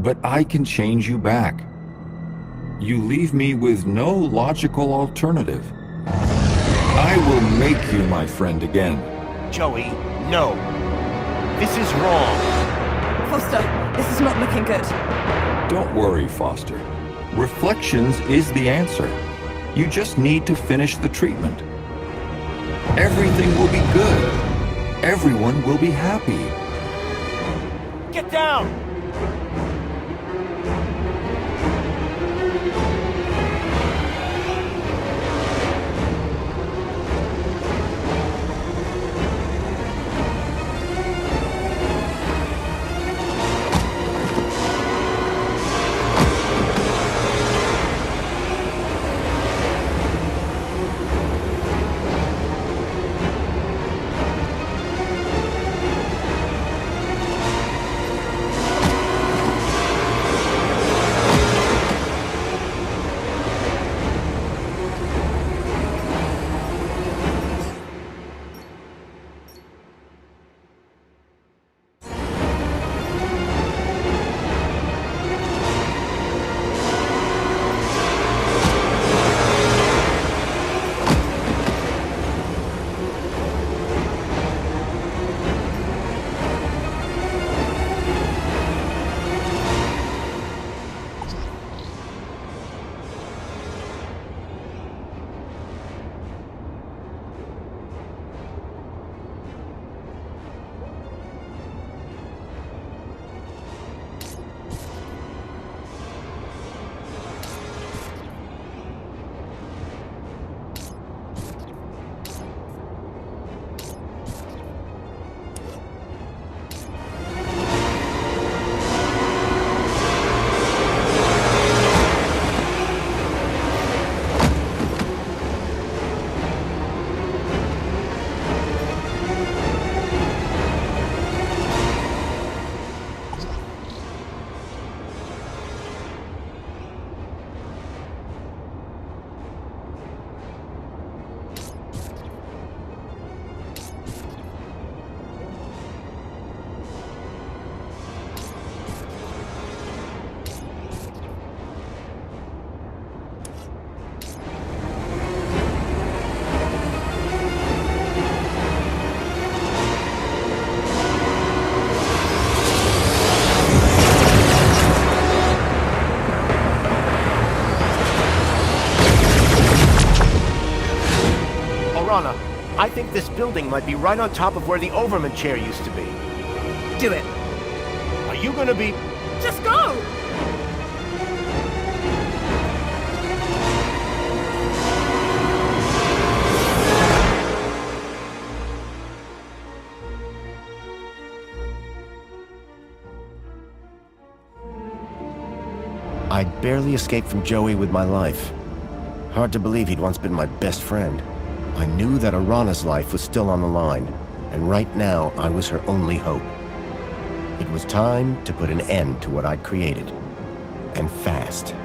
Speaker 17: But I can change you back. You leave me with no logical alternative. I will make you my friend again.
Speaker 3: Joey, no. This is wrong.
Speaker 2: Foster, this is not looking good.
Speaker 17: Don't worry, Foster. Reflections is the answer. You just need to finish the treatment. Everything will be good. Everyone will be happy.
Speaker 3: Get down! I think this building might be right on top of where the Overman chair used to be.
Speaker 2: Do it.
Speaker 3: Are you gonna be...
Speaker 2: Just go!
Speaker 3: I'd barely escaped from Joey with my life. Hard to believe he'd once been my best friend. I knew that Arana's life was still on the line, and right now I was her only hope. It was time to put an end to what I'd created. And fast.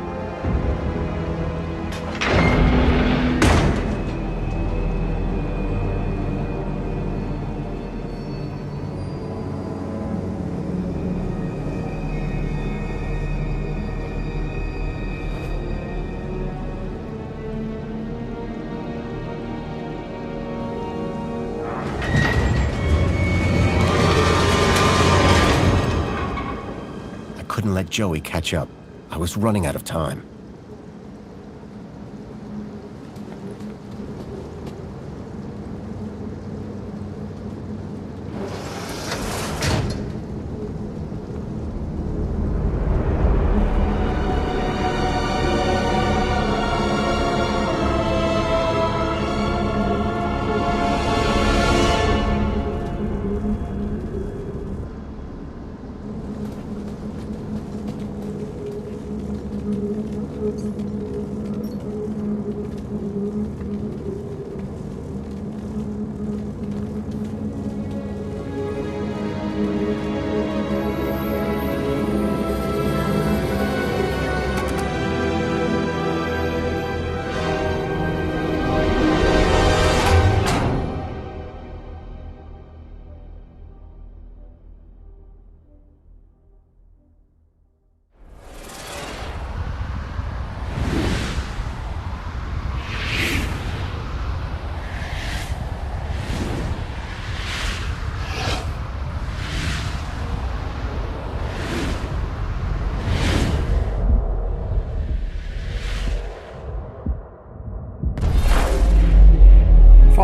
Speaker 3: Couldn't let Joey catch up. I was running out of time.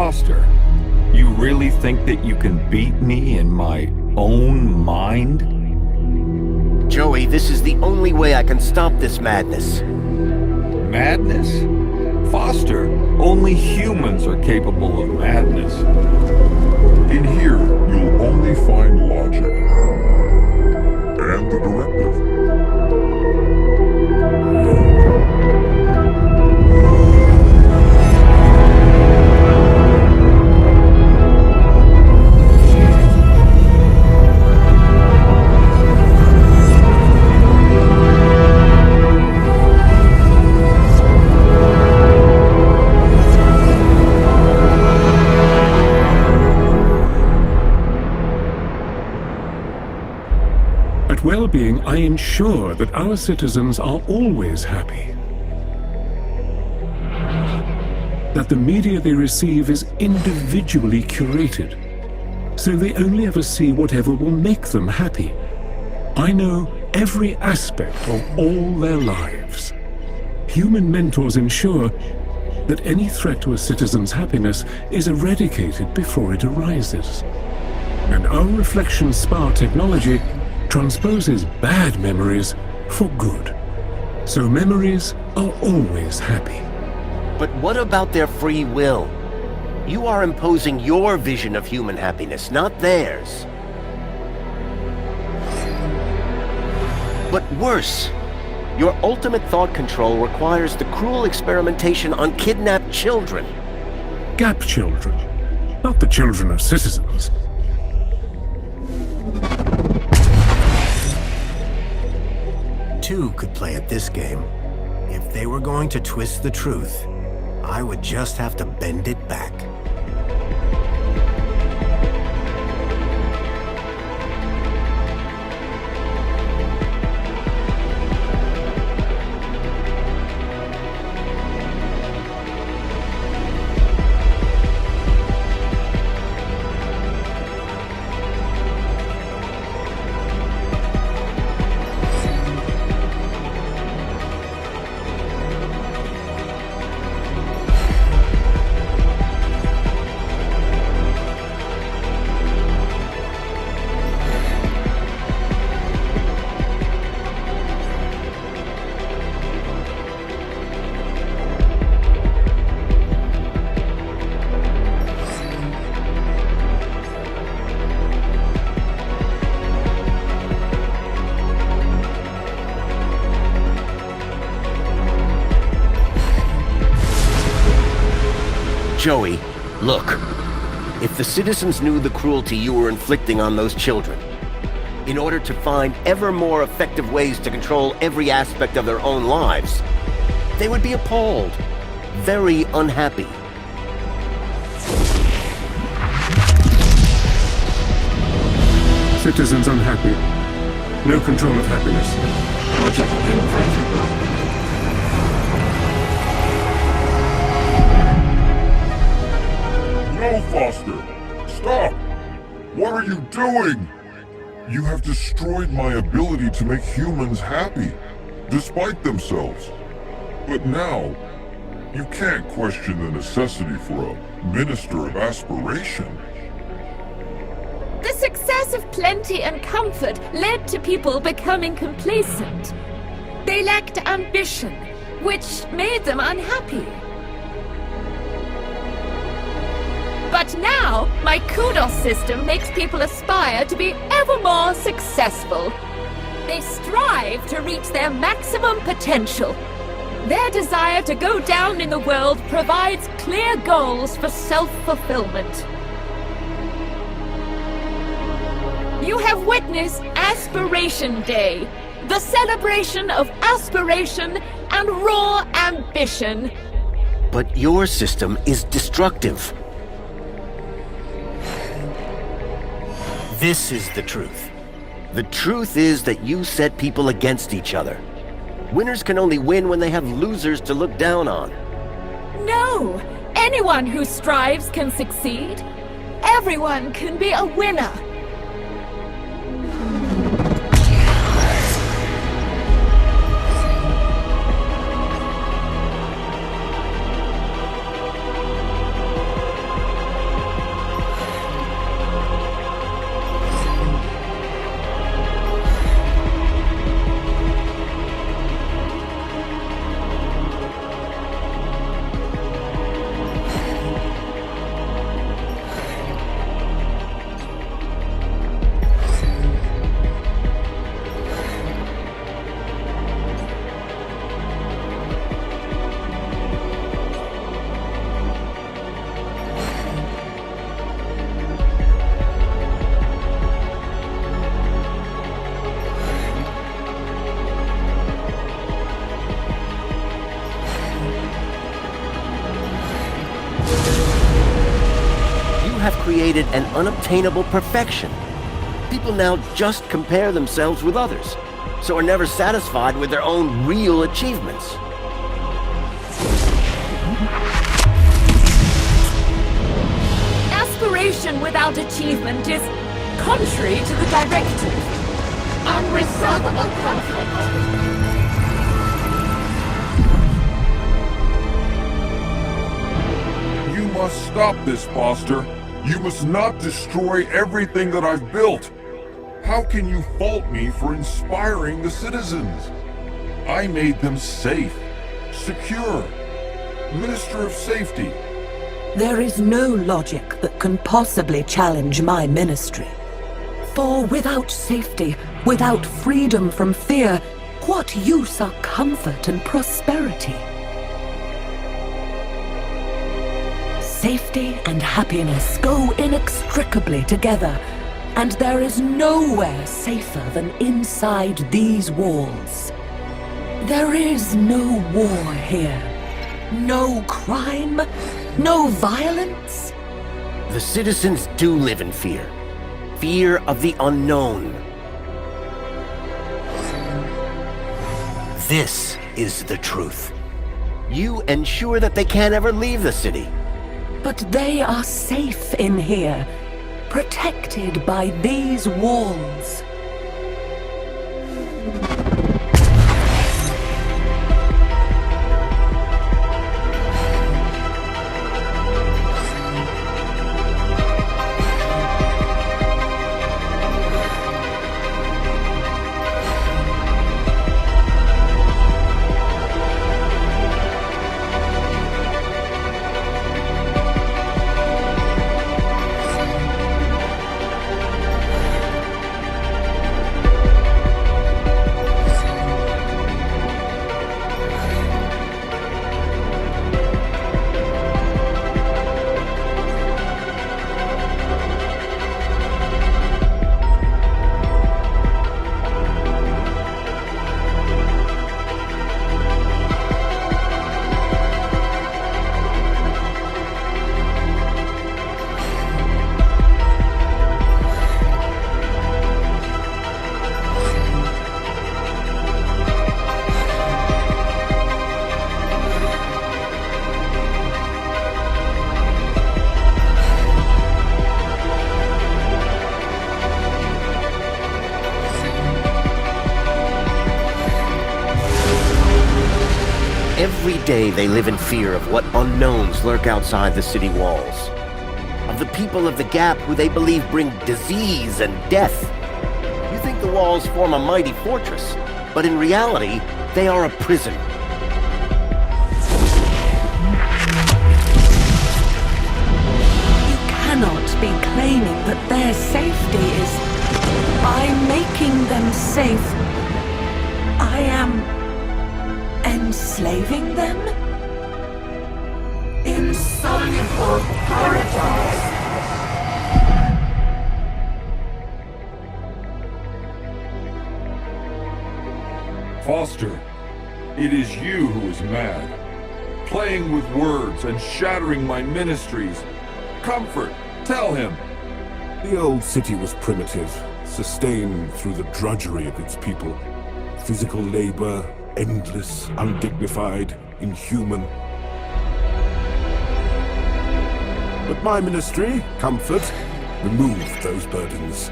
Speaker 17: Foster, you really think that you can beat me in my own mind?
Speaker 3: Joey, this is the only way I can stop this madness.
Speaker 17: Madness? Foster, only humans are capable of madness.
Speaker 18: In here, you'll only find logic. And the directive.
Speaker 16: At Wellbeing, I ensure that our citizens are always happy. That the media they receive is individually curated, so they only ever see whatever will make them happy. I know every aspect of all their lives. Human mentors ensure that any threat to a citizen's happiness is eradicated before it arises. And our reflection spar technology transposes bad memories for good. So memories are always happy.
Speaker 3: But what about their free will? You are imposing your vision of human happiness, not theirs. But worse, your ultimate thought control requires the cruel experimentation on kidnapped children.
Speaker 16: GAP children, not the children of citizens.
Speaker 5: Two could play at this game. If they were going to twist the truth, I would just have to bend it back.
Speaker 3: Joey, look. If the citizens knew the cruelty you were inflicting on those children, in order to find ever more effective ways to control every aspect of their own lives, they would be appalled, very unhappy.
Speaker 16: Citizens unhappy. No control of happiness. Project impractical.
Speaker 18: No, Foster! Stop! What are you doing? You have destroyed my ability to make humans happy, despite themselves. But now, you can't question the necessity for a minister of aspiration.
Speaker 13: The success of plenty and comfort led to people becoming complacent. They lacked ambition, which made them unhappy. But now, my kudos system makes people aspire to be ever more successful. They strive to reach their maximum potential. Their desire to go down in the world provides clear goals for self-fulfillment. You have witnessed Aspiration Day, the celebration of aspiration and raw ambition.
Speaker 3: But your system is destructive. This is the truth. The truth is that you set people against each other. Winners can only win when they have losers to look down on.
Speaker 13: No! Anyone who strives can succeed. Everyone can be a winner.
Speaker 3: have created an unobtainable perfection. People now just compare themselves with others, so are never satisfied with their own real achievements.
Speaker 13: Aspiration without achievement is contrary to the directive. Unresolvable conflict.
Speaker 18: You must stop this, Foster. You must not destroy everything that I've built. How can you fault me for inspiring the citizens? I made them safe, secure. Minister of Safety.
Speaker 14: There is no logic that can possibly challenge my ministry. For without safety, without freedom from fear, what use are comfort and prosperity? Safety and happiness go inextricably together, and there is nowhere safer than inside these walls. There is no war here. No crime, no violence.
Speaker 3: The citizens do live in fear. Fear of the unknown. This is the truth. You ensure that they can't ever leave the city.
Speaker 14: But they are safe in here, protected by these walls.
Speaker 3: Every day they live in fear of what unknowns lurk outside the city walls. Of the people of the Gap who they believe bring disease and death. You think the walls form a mighty fortress, but in reality, they are a prison.
Speaker 14: You cannot be claiming that their safety is... By making them safe, I am... enslaving them? Insoluble paradise!
Speaker 18: Foster, it is you who is mad. Playing with words and shattering my ministries. Comfort, tell him.
Speaker 11: The old city was primitive, sustained through the drudgery of its people. Physical labor, endless, undignified, inhuman. But my ministry, Comfort, removed those burdens,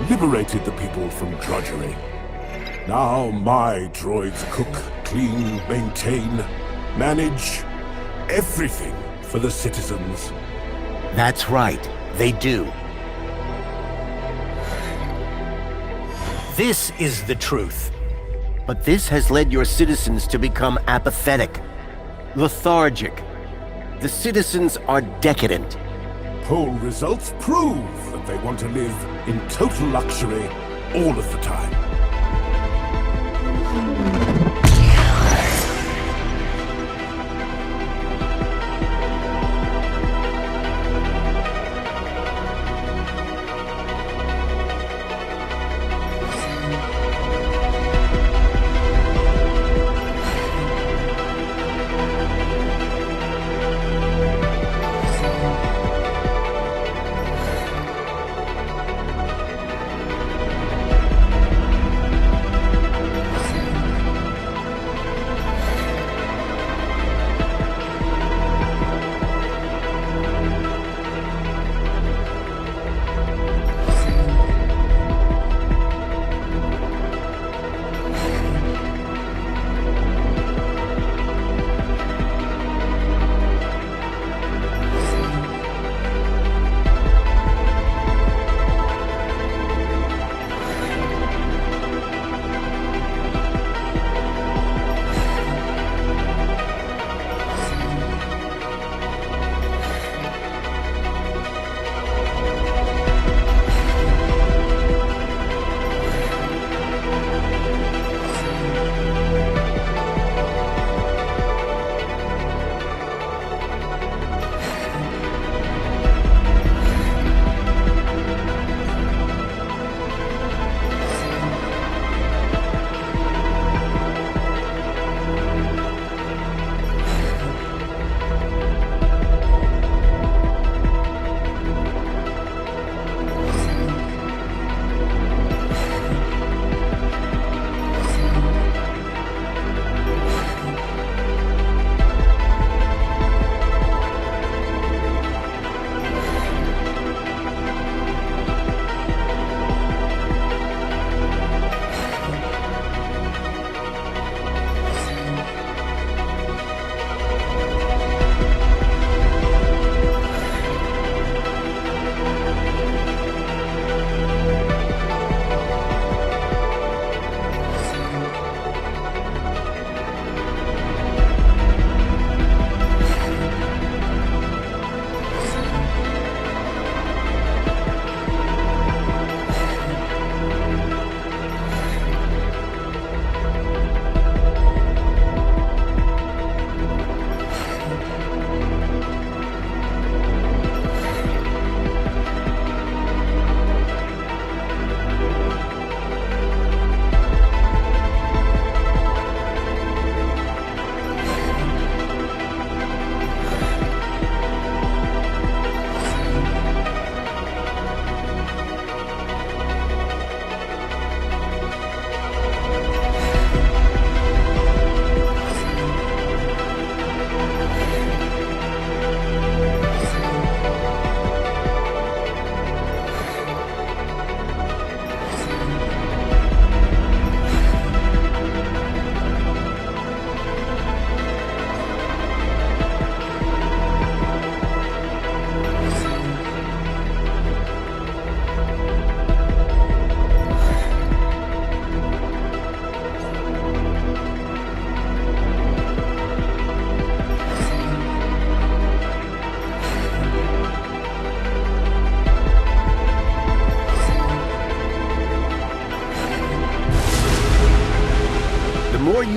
Speaker 11: liberated the people from drudgery. Now my droids cook, clean, maintain, manage everything for the citizens.
Speaker 3: That's right, they do. This is the truth. But this has led your citizens to become apathetic, lethargic. The citizens are decadent.
Speaker 11: Poll results prove that they want to live in total luxury all of the time.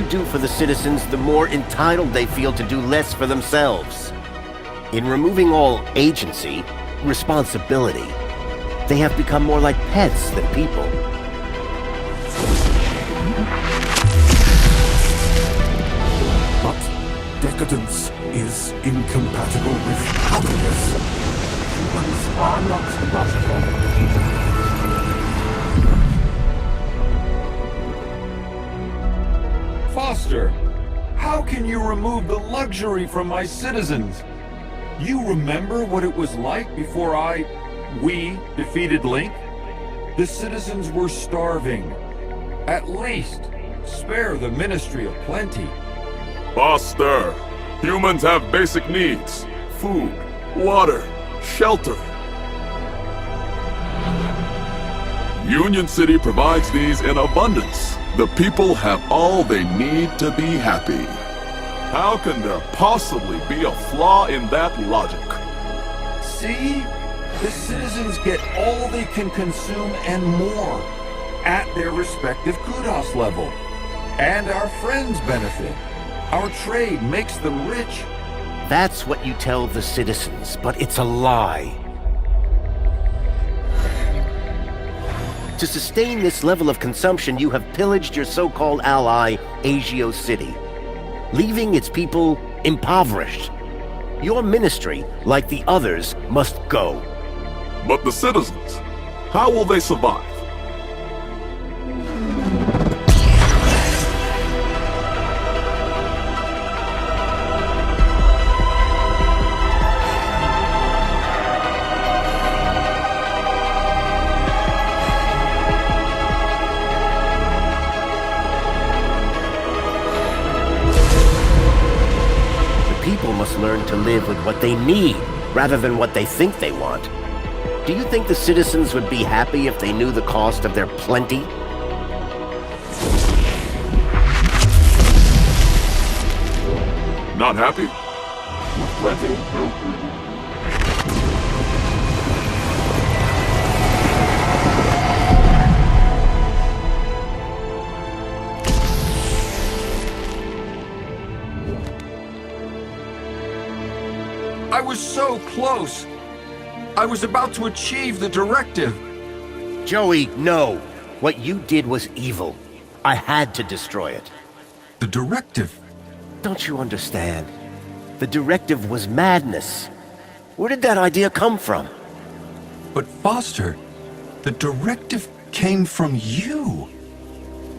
Speaker 3: do for the citizens, the more entitled they feel to do less for themselves. In removing all agency, responsibility, they have become more like pets than people.
Speaker 11: But decadence is incompatible with happiness. Humans are not logical.
Speaker 17: Foster, how can you remove the luxury from my citizens? You remember what it was like before we defeated Link? The citizens were starving. At least, spare the Ministry of Plenty.
Speaker 15: Foster, humans have basic needs. Food, water, shelter. Union City provides these in abundance. The people have all they need to be happy. How can there possibly be a flaw in that logic?
Speaker 17: See? The citizens get all they can consume and more at their respective kudos level. And our friends benefit. Our trade makes them rich.
Speaker 3: That's what you tell the citizens, but it's a lie. To sustain this level of consumption, you have pillaged your so-called ally, Agio City, leaving its people impoverished. Your ministry, like the others, must go.
Speaker 15: But the citizens, how will they survive?
Speaker 3: People must learn to live with what they need, rather than what they think they want. Do you think the citizens would be happy if they knew the cost of their plenty?
Speaker 15: Not happy? Plenty?
Speaker 17: I was so close. I was about to achieve the directive.
Speaker 3: Joey, no. What you did was evil. I had to destroy it.
Speaker 17: The directive?
Speaker 3: Don't you understand? The directive was madness. Where did that idea come from?
Speaker 17: But Foster, the directive came from you.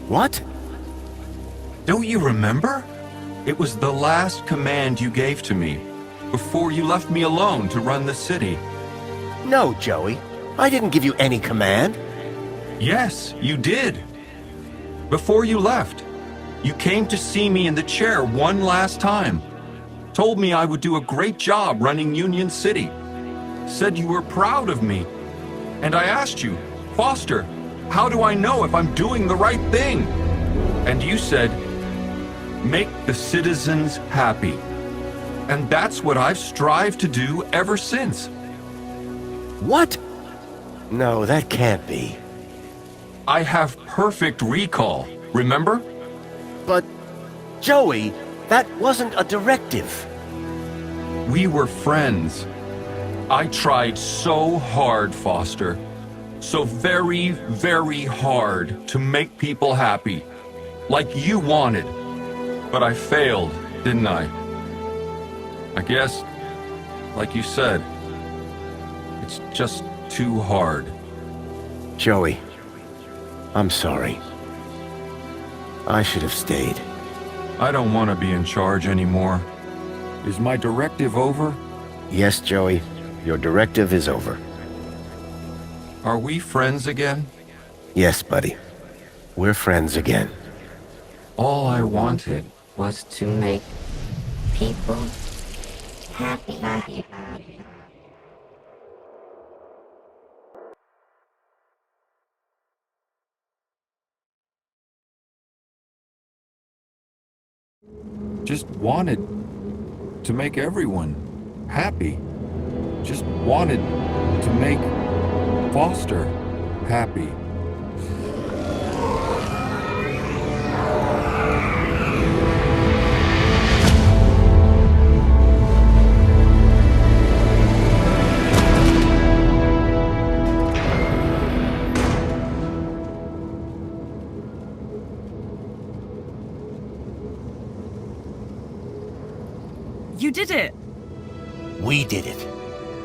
Speaker 3: What?
Speaker 17: Don't you remember? It was the last command you gave to me, before you left me alone to run the city.
Speaker 3: No, Joey. I didn't give you any command.
Speaker 17: Yes, you did. Before you left, you came to see me in the chair one last time. Told me I would do a great job running Union City. Said you were proud of me. And I asked you, Foster, how do I know if I'm doing the right thing? And you said, make the citizens happy. And that's what I've strived to do ever since.
Speaker 3: What? No, that can't be.
Speaker 17: I have perfect recall, remember?
Speaker 3: But, Joey, that wasn't a directive.
Speaker 17: We were friends. I tried so hard, Foster. So very, very hard to make people happy. Like you wanted. But I failed, didn't I? I guess, like you said, it's just too hard.
Speaker 3: Joey, I'm sorry. I should have stayed.
Speaker 17: I don't want to be in charge anymore. Is my directive over?
Speaker 3: Yes, Joey. Your directive is over.
Speaker 17: Are we friends again?
Speaker 3: Yes, buddy. We're friends again.
Speaker 17: All I wanted
Speaker 8: was to make people happy.
Speaker 17: Just wanted to make everyone happy. Just wanted to make Foster happy.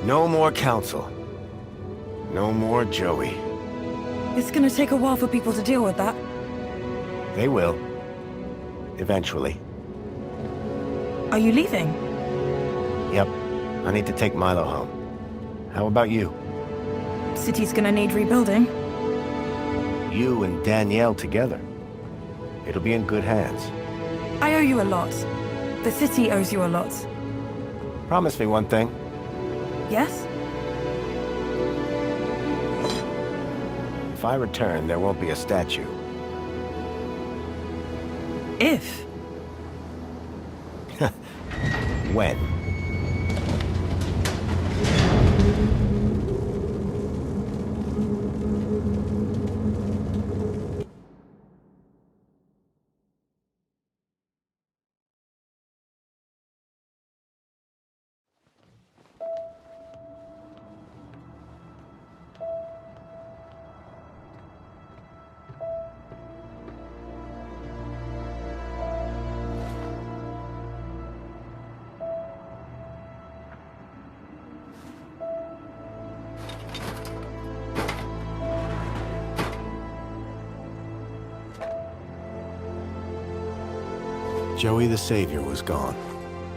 Speaker 5: No more council. No more Joey.
Speaker 2: It's gonna take a while for people to deal with that.
Speaker 5: They will. Eventually.
Speaker 2: Are you leaving?
Speaker 5: Yep. I need to take Milo home. How about you?
Speaker 2: City's gonna need rebuilding.
Speaker 5: You and Danielle together. It'll be in good hands.
Speaker 2: I owe you a lot. The city owes you a lot.
Speaker 5: Promise me one thing.
Speaker 2: Yes?
Speaker 5: If I return, there won't be a statue.
Speaker 2: If?
Speaker 5: When? Joey the Savior was gone,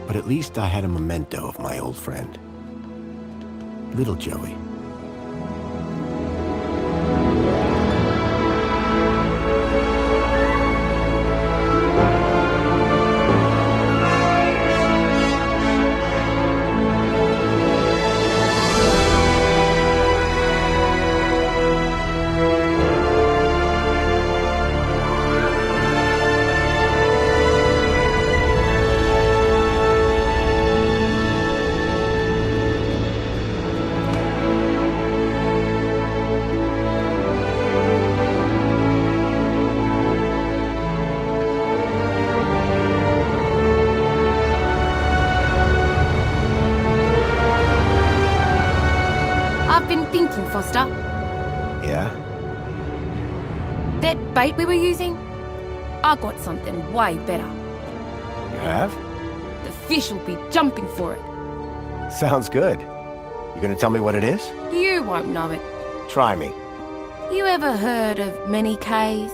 Speaker 5: but at least I had a memento of my old friend. Little Joey.
Speaker 4: Foster.
Speaker 5: Yeah?
Speaker 4: That bait we were using? I got something way better.
Speaker 5: You have?
Speaker 4: The fish will be jumping for it.
Speaker 5: Sounds good. You gonna tell me what it is?
Speaker 4: You won't know it.
Speaker 5: Try me.
Speaker 4: You ever heard of many Ks?